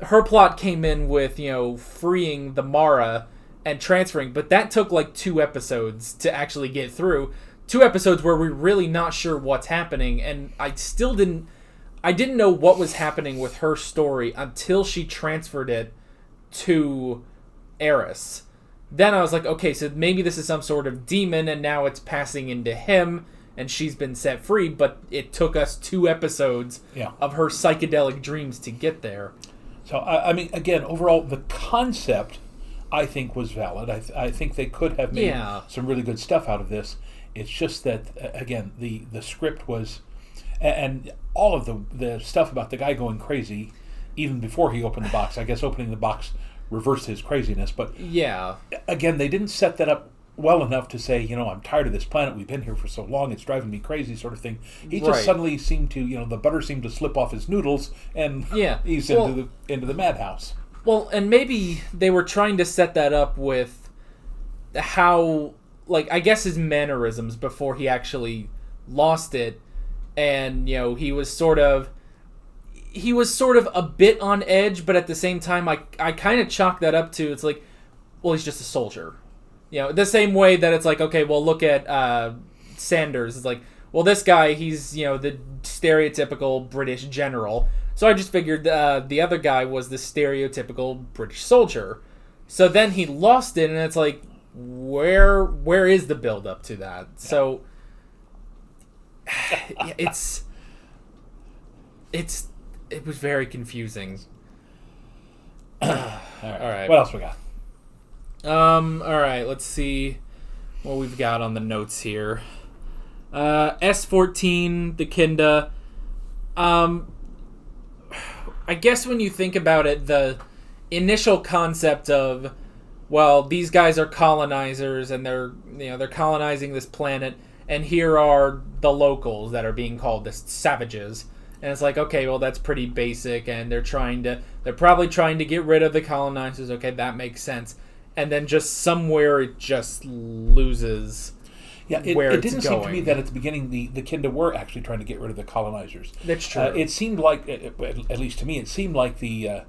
[SPEAKER 1] her plot came in with, freeing the Mara and transferring, but that took 2 episodes to actually get through. 2 episodes where we're really not sure what's happening, and I didn't know what was happening with her story until she transferred it to Eris. Then I was like, okay, so maybe this is some sort of demon, and now it's passing into him, and she's been set free, but it took us 2 episodes of her psychedelic dreams to get there.
[SPEAKER 2] So, I mean, again, overall, the concept, I think, was valid. I think they could have made some really good stuff out of this. It's just that, again, the script was... And all of the stuff about the guy going crazy, even before he opened the box, I guess opening the box reversed his craziness. But again, they didn't set that up well enough to say, I'm tired of this planet. We've been here for so long. It's driving me crazy, sort of thing. He just suddenly seemed to, the butter seemed to slip off his noodles, and he's into the madhouse.
[SPEAKER 1] Well, and maybe they were trying to set that up with how, I guess his mannerisms before he actually lost it. And, he was sort of a bit on edge, but at the same time, I kind of chalk that up to, it's like, well, he's just a soldier. The same way that it's like, okay, well, look at Sanders. It's like, well, this guy, he's, the stereotypical British general. So I just figured the other guy was the stereotypical British soldier. So then he lost it, and it's like, where is the build up to that? So... It was very confusing.
[SPEAKER 2] All right. What else we got?
[SPEAKER 1] All right. Let's see what we've got on the notes here. S14, the Kinda. I guess when you think about it, the initial concept of, well, these guys are colonizers and they're colonizing this planet, and here are the locals that are being called the savages. And it's like, okay, well, that's pretty basic, and they're probably trying to get rid of the colonizers. Okay, that makes sense. And then just somewhere it just loses.
[SPEAKER 2] Yeah, it didn't seem to me that at the beginning the Kinda were actually trying to get rid of the colonizers.
[SPEAKER 1] That's true.
[SPEAKER 2] It seemed like, at least to me, it seemed like the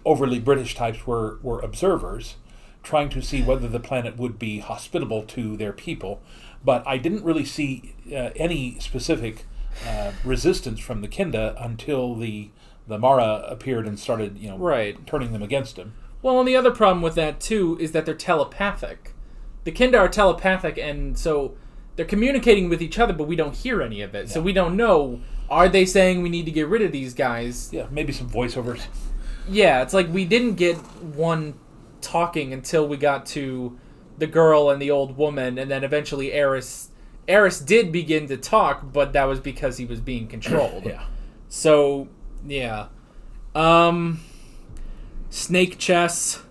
[SPEAKER 2] overly British types were observers, trying to see whether the planet would be hospitable to their people. But I didn't really see any specific resistance from the Kinda until the Mara appeared and started, turning them against him.
[SPEAKER 1] Well, and the other problem with that too is that they're telepathic. The Kinda are telepathic, and so they're communicating with each other, but we don't hear any of it. Yeah. So we don't know, are they saying we need to get rid of these guys?
[SPEAKER 2] Yeah, maybe some voiceovers.
[SPEAKER 1] Yeah, it's like we didn't get one talking until we got to the girl and the old woman, and then eventually Eris did begin to talk, but that was because he was being controlled.
[SPEAKER 2] Yeah.
[SPEAKER 1] So, yeah. Snake chess.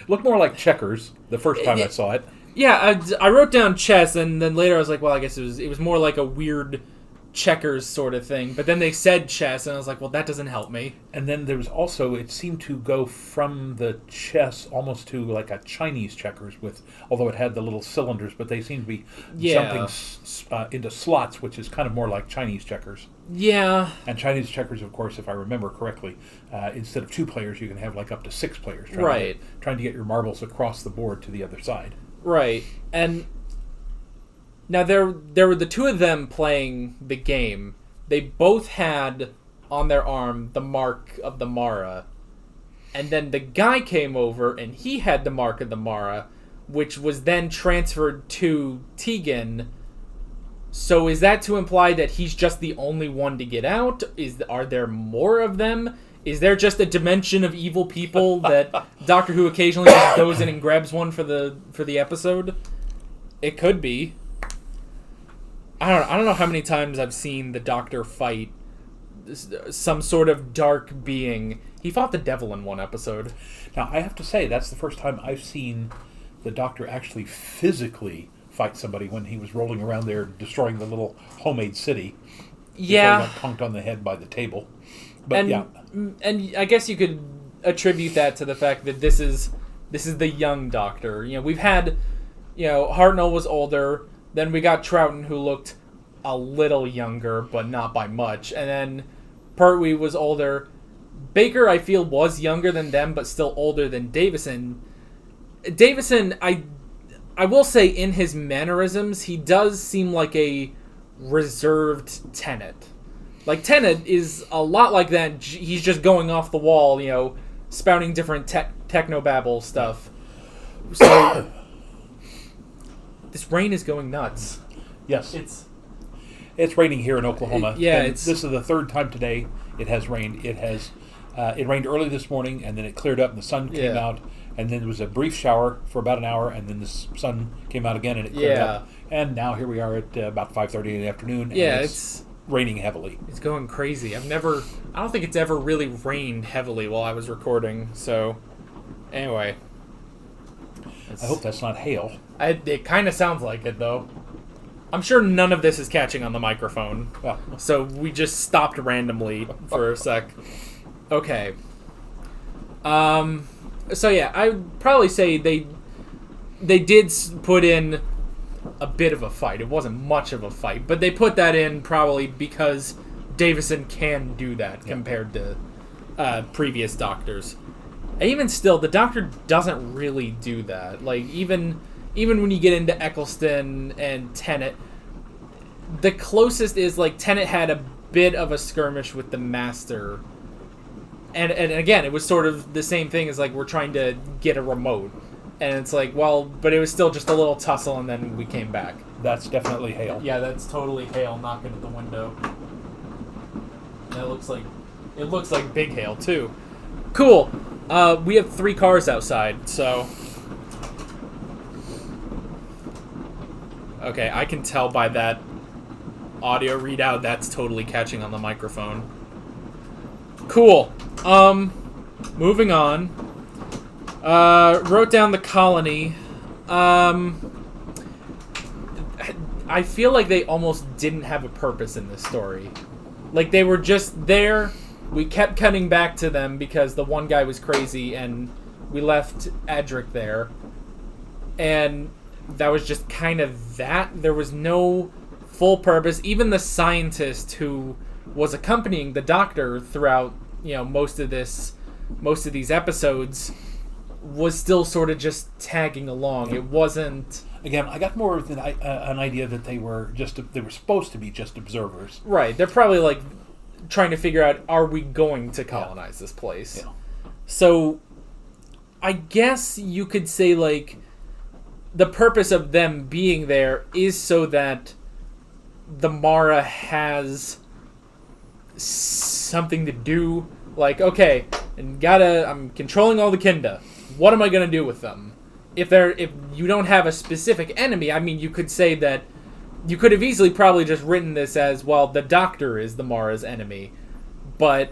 [SPEAKER 2] Looked more like checkers the first time I saw it.
[SPEAKER 1] Yeah, I wrote down chess, and then later I was like, well, I guess it was more like a weird checkers sort of thing. But then they said chess, and I was like, well, that doesn't help me.
[SPEAKER 2] And then there was also, it seemed to go from the chess almost to like a Chinese checkers, although it had the little cylinders, but they seemed to be jumping into slots, which is kind of more like Chinese checkers.
[SPEAKER 1] Yeah.
[SPEAKER 2] And Chinese checkers, of course, if I remember correctly, instead of 2 players, you can have like up to 6 players trying to get your marbles across the board to the other side.
[SPEAKER 1] Right. And now there were the 2 of them playing the game. They both had on their arm the mark of the Mara. And then the guy came over and he had the mark of the Mara, which was then transferred to Tegan. So is that to imply that he's just the only one to get out? Are there more of them? Is there just a dimension of evil people that Doctor Who occasionally just goes in and grabs one for the episode? It could be. I don't know how many times I've seen the Doctor fight some sort of dark being. He fought the devil in one episode.
[SPEAKER 2] Now, I have to say, that's the first time I've seen the Doctor actually physically fight somebody when he was rolling around there destroying the little homemade city.
[SPEAKER 1] Yeah.
[SPEAKER 2] Before he got conked on the head by the table. But
[SPEAKER 1] and I guess you could attribute that to the fact that this is the young Doctor. We've had, Hartnell was older. Then we got Troughton, who looked a little younger, but not by much. And then Pertwee was older. Baker, I feel, was younger than them, but still older than Davison. Davison, I will say, in his mannerisms, he does seem like a reserved Tennant. Like, Tennant is a lot like that. He's just going off the wall, spouting different technobabble stuff. So this rain is going nuts.
[SPEAKER 2] Yes. It's raining here in Oklahoma.
[SPEAKER 1] This
[SPEAKER 2] is the 3rd time today it has rained. It rained early this morning, and then it cleared up, and the sun came out, and then there was a brief shower for about an hour, and then the sun came out again, and it cleared up. And now here we are at about 5:30 in the afternoon, and it's raining heavily.
[SPEAKER 1] It's going crazy. I don't think it's ever really rained heavily while I was recording, so anyway.
[SPEAKER 2] I hope that's not hail.
[SPEAKER 1] It kind of sounds like it, though. I'm sure none of this is catching on the microphone.
[SPEAKER 2] Well.
[SPEAKER 1] So we just stopped randomly for a sec. Okay. So yeah, I'd probably say they did put in a bit of a fight. It wasn't much of a fight, but they put that in probably because Davison can do that compared to previous Doctors. And even still, the Doctor doesn't really do that. Like, even when you get into Eccleston and Tennant, the closest is, like, Tennant had a bit of a skirmish with the Master. And again, it was sort of the same thing as, like, we're trying to get a remote. And it's like, well, but it was still just a little tussle, and then we came back.
[SPEAKER 2] That's definitely hail.
[SPEAKER 1] Yeah, that's totally hail knocking at the window. And it looks like big hail, too. Cool. We have 3 cars outside, so... Okay, I can tell by that audio readout, that's totally catching on the microphone. Cool. Moving on. Wrote down the colony. I feel like they almost didn't have a purpose in this story. Like, they were just there. We kept cutting back to them because the one guy was crazy, and we left Adric there. And that was just kind of that. There was no full purpose. Even the scientist who was accompanying the doctor throughout, most of these episodes was still sort of just tagging along. It wasn't...
[SPEAKER 2] Again, I got more of an idea that they were supposed to be just observers.
[SPEAKER 1] Right. They're probably like trying to figure out, are we going to colonize this place?
[SPEAKER 2] Yeah.
[SPEAKER 1] So I guess you could say like the purpose of them being there is so that the Mara has something to do. Like, okay, and I'm controlling all the Kinda. What am I gonna do with them? If you don't have a specific enemy, I mean, you could say that you could have easily probably just written this as, well, the Doctor is the Mara's enemy. But,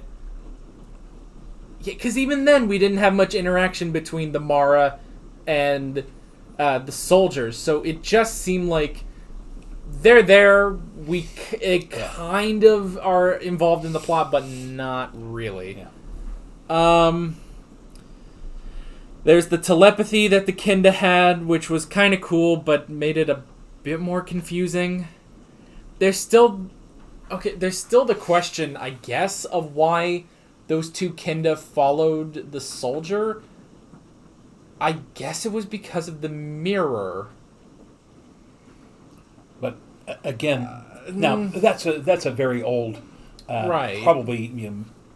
[SPEAKER 1] yeah, because even then we didn't have much interaction between the Mara and the soldiers. So it just seemed like they're there. Kind of are involved in the plot, but not really.
[SPEAKER 2] Yeah.
[SPEAKER 1] There's the telepathy that the Kinda had, which was kind of cool, but made it a bit more confusing. There's still the question, I guess, of why those two Kinda followed the soldier. I guess it was because of the mirror.
[SPEAKER 2] But again, now that's a very old,
[SPEAKER 1] right?
[SPEAKER 2] Probably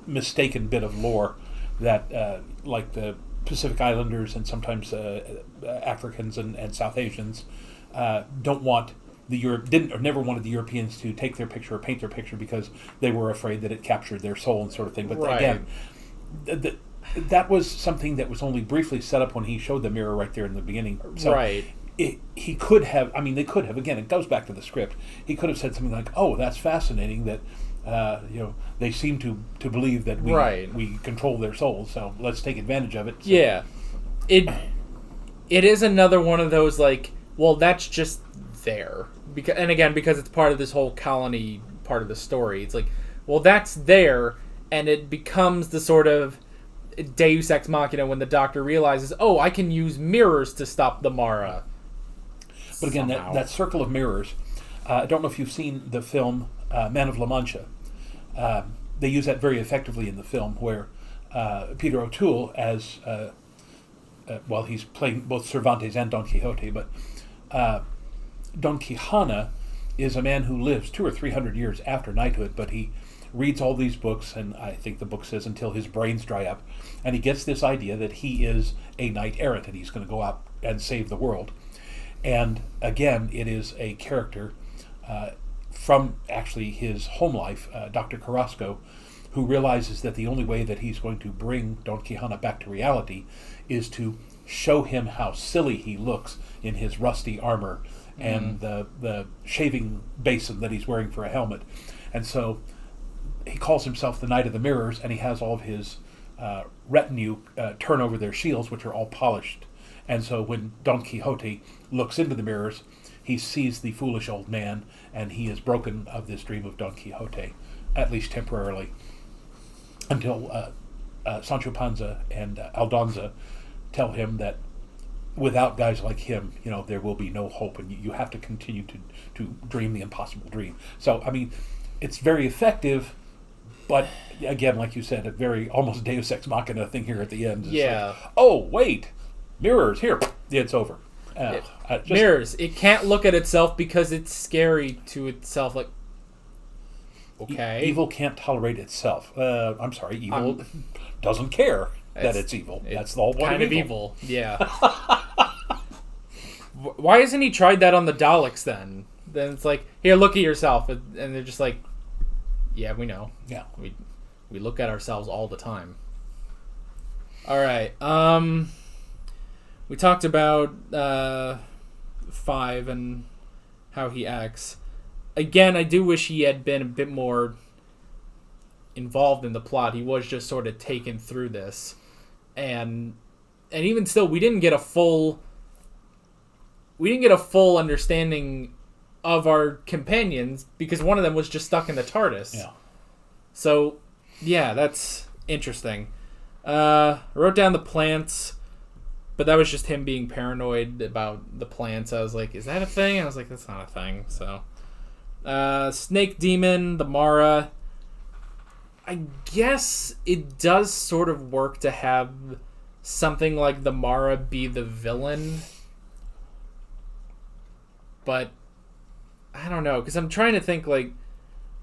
[SPEAKER 2] mistaken bit of lore that like the Pacific Islanders and sometimes Africans and South Asians never wanted the Europeans to take their picture or paint their picture because they were afraid that it captured their soul and sort of thing. But again, that was something that was only briefly set up when he showed the mirror right there in the beginning. So
[SPEAKER 1] right.
[SPEAKER 2] He could have. I mean, they could have. Again, it goes back to the script. He could have said something like, "Oh, that's fascinating. That they seem to believe that we control their souls. So let's take advantage of it." So.
[SPEAKER 1] Yeah, it is another one of those like, well, that's just there because it's part of this whole colony part of the story. It's like, well, that's there, and it becomes the sort of Deus Ex Machina when the Doctor realizes, oh, I can use mirrors to stop the Mara.
[SPEAKER 2] But again, that circle of mirrors, I don't know if you've seen the film Man of La Mancha. They use that very effectively in the film where Peter O'Toole, as he's playing both Cervantes and Don Quixote, but Don Quixote is a man who lives 200 or 300 years after knighthood, but he reads all these books, and I think the book says until his brains dry up, and he gets this idea that he is a knight errant and he's going to go out and save the world. And again, it is a character from actually his home life, Dr. Carrasco, who realizes that the only way that he's going to bring Don Quixote back to reality is to show him how silly he looks in his rusty armor and the shaving basin that he's wearing for a helmet. And so he calls himself the Knight of the Mirrors, and he has all of his retinue turn over their shields, which are all polished. And so when Don Quixote looks into the mirrors, he sees the foolish old man, and he is broken of this dream of Don Quixote, at least temporarily, until Sancho Panza and Aldonza tell him that without guys like him, there will be no hope, and you have to continue to dream the impossible dream. So, I mean, it's very effective, but again, like you said, a very almost Deus Ex Machina thing here at the end. It's like, oh, wait, mirrors, here, it's over.
[SPEAKER 1] Mirrors, it can't look at itself because it's scary to itself, like, okay.
[SPEAKER 2] Evil can't tolerate itself. I'm sorry, evil doesn't care that it's evil. That's the whole point
[SPEAKER 1] kind of evil. Yeah. Why hasn't he tried that on the Daleks then? Then it's like, here, look at yourself, and they're just like, yeah, we know.
[SPEAKER 2] Yeah,
[SPEAKER 1] we look at ourselves all the time. All right. We talked about 5 and how he acts. again, I do wish he had been a bit more involved in the plot. He was just sort of taken through this. And even still, we didn't get a full understanding of our companions because one of them was just stuck in the TARDIS.
[SPEAKER 2] Yeah.
[SPEAKER 1] So, yeah, that's interesting. I wrote down the plants, but that was just him being paranoid about the plants. I was like, is that a thing? I was like, that's not a thing. So, Snake Demon, the Mara. I guess it does sort of work to have something like the Mara be the villain. But I don't know, because I'm trying to think like,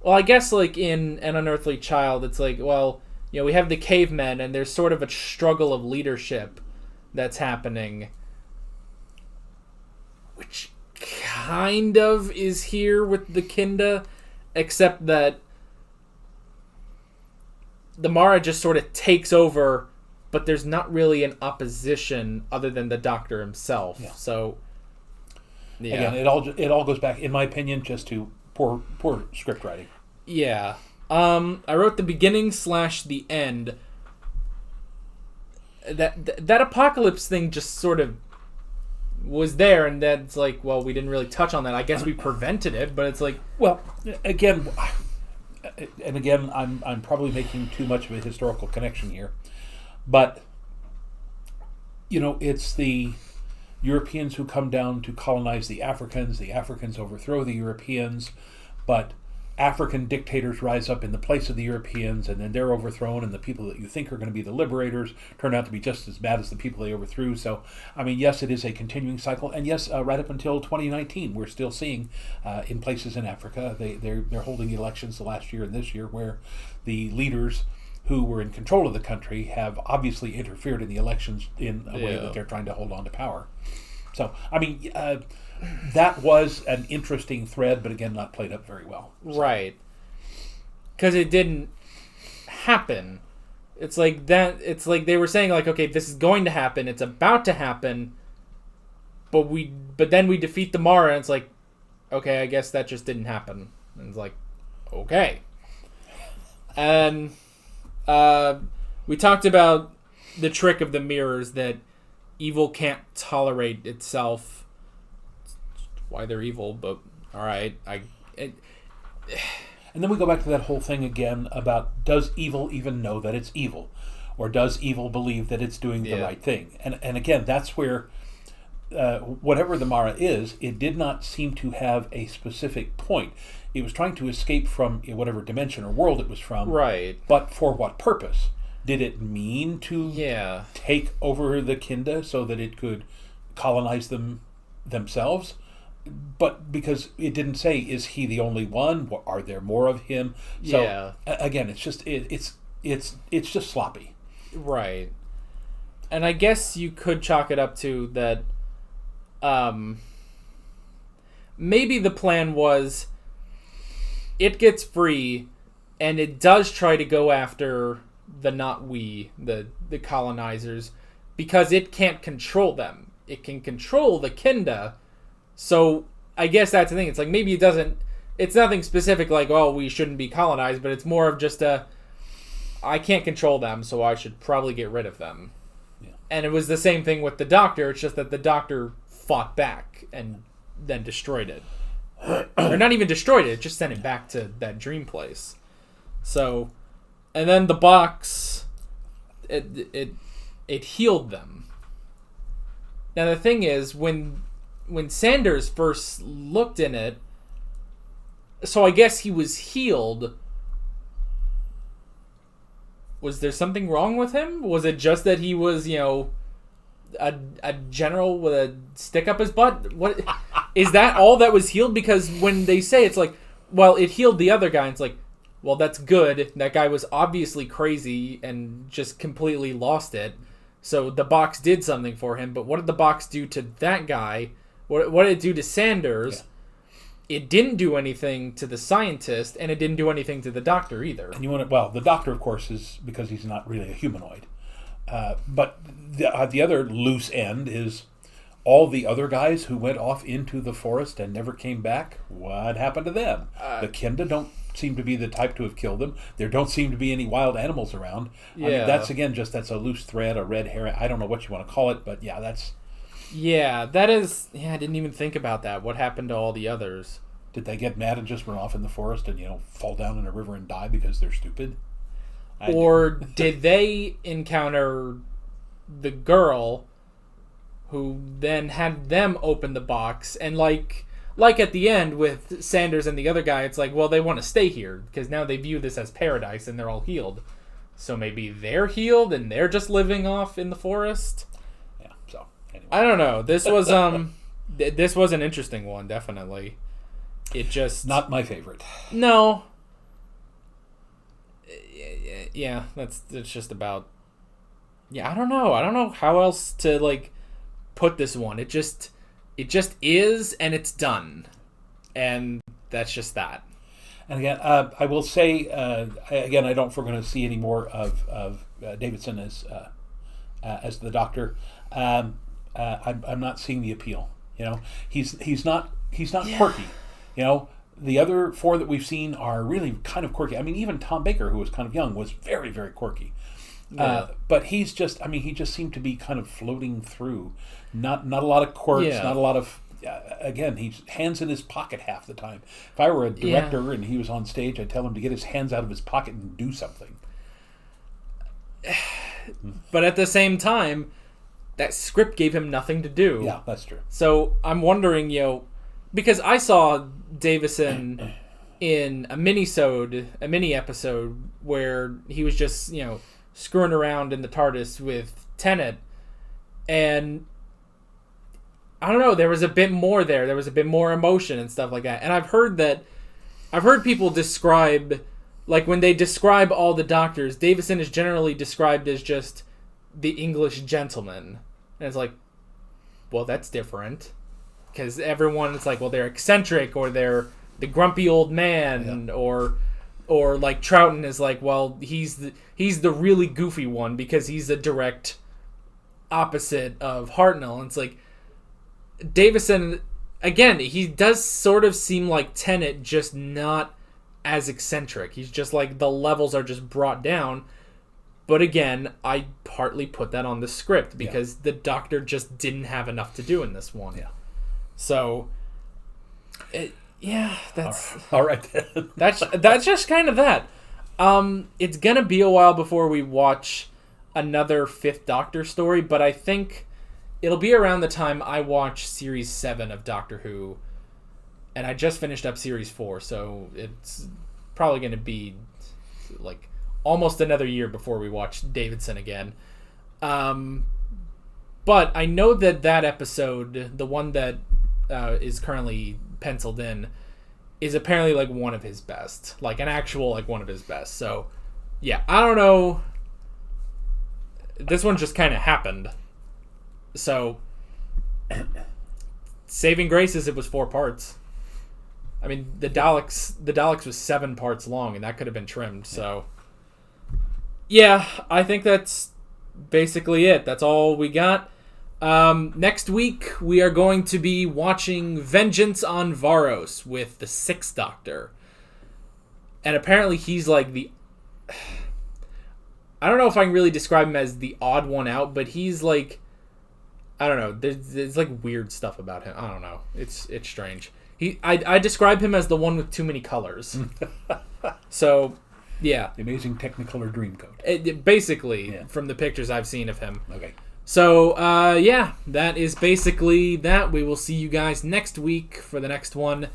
[SPEAKER 1] well, I guess like in An Unearthly Child, it's like, well, you know, we have the cavemen and there's sort of a struggle of leadership that's happening, which kind of is here with the Kinda, except that the Mara just sort of takes over, but there's not really an opposition other than the Doctor himself. Yeah. So, yeah.
[SPEAKER 2] Again, it all goes back, in my opinion, just to poor script writing.
[SPEAKER 1] Yeah. I wrote the beginning / the end. That apocalypse thing just sort of was there, and that's like, well, we didn't really touch on that. I guess we prevented it, but it's like,
[SPEAKER 2] well, again, I'm probably making too much of a historical connection here, but you know, it's the Europeans who come down to colonize the Africans overthrow the Europeans, but African dictators rise up in the place of the Europeans, and then they're overthrown, and the people that you think are going to be the liberators turn out to be just as bad as the people they overthrew. So, I mean, yes, it is a continuing cycle, and yes, right up until 2019, we're still seeing in places in Africa, they're holding elections the last year and this year where the leaders who were in control of the country have obviously interfered in the elections in a way that they're trying to hold on to power. So, I mean, that was an interesting thread, but again, not played up very well. So.
[SPEAKER 1] Right. Because it didn't happen. It's like that. It's like they were saying, like, okay, this is going to happen. It's about to happen. But then we defeat the Mara, and it's like, okay, I guess that just didn't happen. And it's like, okay. And we talked about the trick of the mirrors, that evil can't tolerate itself. Why they're evil, but all right.
[SPEAKER 2] And then we go back to that whole thing again about, does evil even know that it's evil? Or does evil believe that it's doing the right thing? And again, that's where whatever the Mara is, it did not seem to have a specific point. It was trying to escape from whatever dimension or world it was from.
[SPEAKER 1] Right.
[SPEAKER 2] But for what purpose? Did it mean to take over the Kinda so that it could colonize them themselves? But because it didn't say, is he the only one? Are there more of him? So again, it's just it's just sloppy.
[SPEAKER 1] Right. And I guess you could chalk it up to that. Maybe the plan was, it gets free, and it does try to go after the colonizers, because it can't control them. It can control the Kinda. So I guess that's the thing. It's like, maybe it's nothing specific like, oh, we shouldn't be colonized, but it's more of just I can't control them, so I should probably get rid of them. Yeah. And it was the same thing with the Doctor. It's just that the Doctor fought back and then destroyed it. Or not even destroyed it, just sent it back to that dream place. So, and then the box, it healed them. Now the thing is, when Sanders first looked in it, so I guess he was healed. Was there something wrong with him? Was it just that he was, a general with a stick up his butt? What is that all that was healed? Because when they say it's like, well, it healed the other guy, it's like, well, that's good. That guy was obviously crazy and just completely lost it. So the box did something for him, but what did the box do to that guy? What did it do to Sanders? Yeah. It didn't do anything to the scientist, and it didn't do anything to the Doctor either.
[SPEAKER 2] And the Doctor, of course, is because he's not really a humanoid. But the other loose end is, all the other guys who went off into the forest and never came back, what happened to them? The Kinda don't seem to be the type to have killed them. There don't seem to be any wild animals around.
[SPEAKER 1] Yeah.
[SPEAKER 2] I mean, that's a loose thread, a red herring. I don't know what you want to call it, but that's...
[SPEAKER 1] Yeah, that is... Yeah, I didn't even think about that. What happened to all the others?
[SPEAKER 2] Did they get mad and just run off in the forest and, fall down in a river and die because they're stupid?
[SPEAKER 1] Or did they encounter the girl who then had them open the box, and like at the end with Sanders and the other guy, it's like, well, they want to stay here because now they view this as paradise and they're all healed. So maybe they're healed and they're just living off in the forest.
[SPEAKER 2] Yeah. So anyway.
[SPEAKER 1] I don't know. This was this was an interesting one, definitely. It just
[SPEAKER 2] not my favorite.
[SPEAKER 1] No. Yeah, it's just about. Yeah, I don't know how else to put this one. It just is, and it's done, and that's just that.
[SPEAKER 2] And again, I will say again, I don't know if we're going to see any more of Davidson as the Doctor. I'm not seeing the appeal. He's not quirky. The other 4 that we've seen are really kind of quirky. I mean, even Tom Baker, who was kind of young, was very, very quirky. Yeah. But he just seemed to be kind of floating through. Not a lot of quirks, not a lot of... again, he's hands in his pocket half the time. If I were a director and he was on stage, I'd tell him to get his hands out of his pocket and do something.
[SPEAKER 1] But at the same time, that script gave him nothing to do.
[SPEAKER 2] Yeah, that's true.
[SPEAKER 1] So I'm wondering, because I saw Davison in a mini episode where he was just, screwing around in the TARDIS with Tennant, and I don't know, there was a bit more there. There was a bit more emotion and stuff like that. And I've heard people describe, when they describe all the Doctors, Davison is generally described as just the English gentleman. And it's like, well, that's different. Because everyone, it's like, well, they're eccentric, or they're the grumpy old man, or Troughton is like, well, he's the really goofy one because he's a direct opposite of Hartnell. And it's like, Davison, again, he does sort of seem like Tennant, just not as eccentric. He's just like, the levels are just brought down. But again, I partly put that on the script because the Doctor just didn't have enough to do in this one.
[SPEAKER 2] Yeah.
[SPEAKER 1] So, that's
[SPEAKER 2] all right.
[SPEAKER 1] that's just kind of that. It's gonna be a while before we watch another 5th Doctor story, but I think it'll be around the time I watch Series 7 of Doctor Who, and I just finished up Series 4, so it's probably gonna be almost another year before we watch Davidson again. But I know that episode, the one that is currently penciled in, is apparently one of his best, an actual one of his best. So yeah, I don't know, this one just kind of happened. So saving grace is it was 4 parts. I mean, the Daleks was 7 parts long, and that could have been trimmed. So yeah, I think that's basically it. That's all we got. Next week, we are going to be watching Vengeance on Varos with the 6th Doctor. And apparently he's the... I don't know if I can really describe him as the odd one out, but he's I don't know. There's weird stuff about him. I don't know. It's strange. I describe him as the one with too many colors. So, yeah.
[SPEAKER 2] The amazing Technicolor Dreamcoat.
[SPEAKER 1] Basically, from the pictures I've seen of him.
[SPEAKER 2] Okay.
[SPEAKER 1] So, that is basically that. We will see you guys next week for the next one.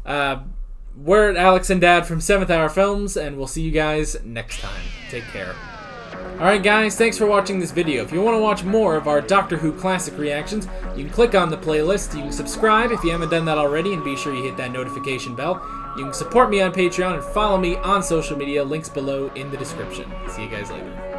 [SPEAKER 1] We're Alex and Dad from 7th Hour Films, and we'll see you guys next time. Take care. Alright guys, thanks for watching this video. If you want to watch more of our Doctor Who classic reactions, you can click on the playlist, you can subscribe if you haven't done that already, and be sure you hit that notification bell. You can support me on Patreon and follow me on social media, links below in the description. See you guys later.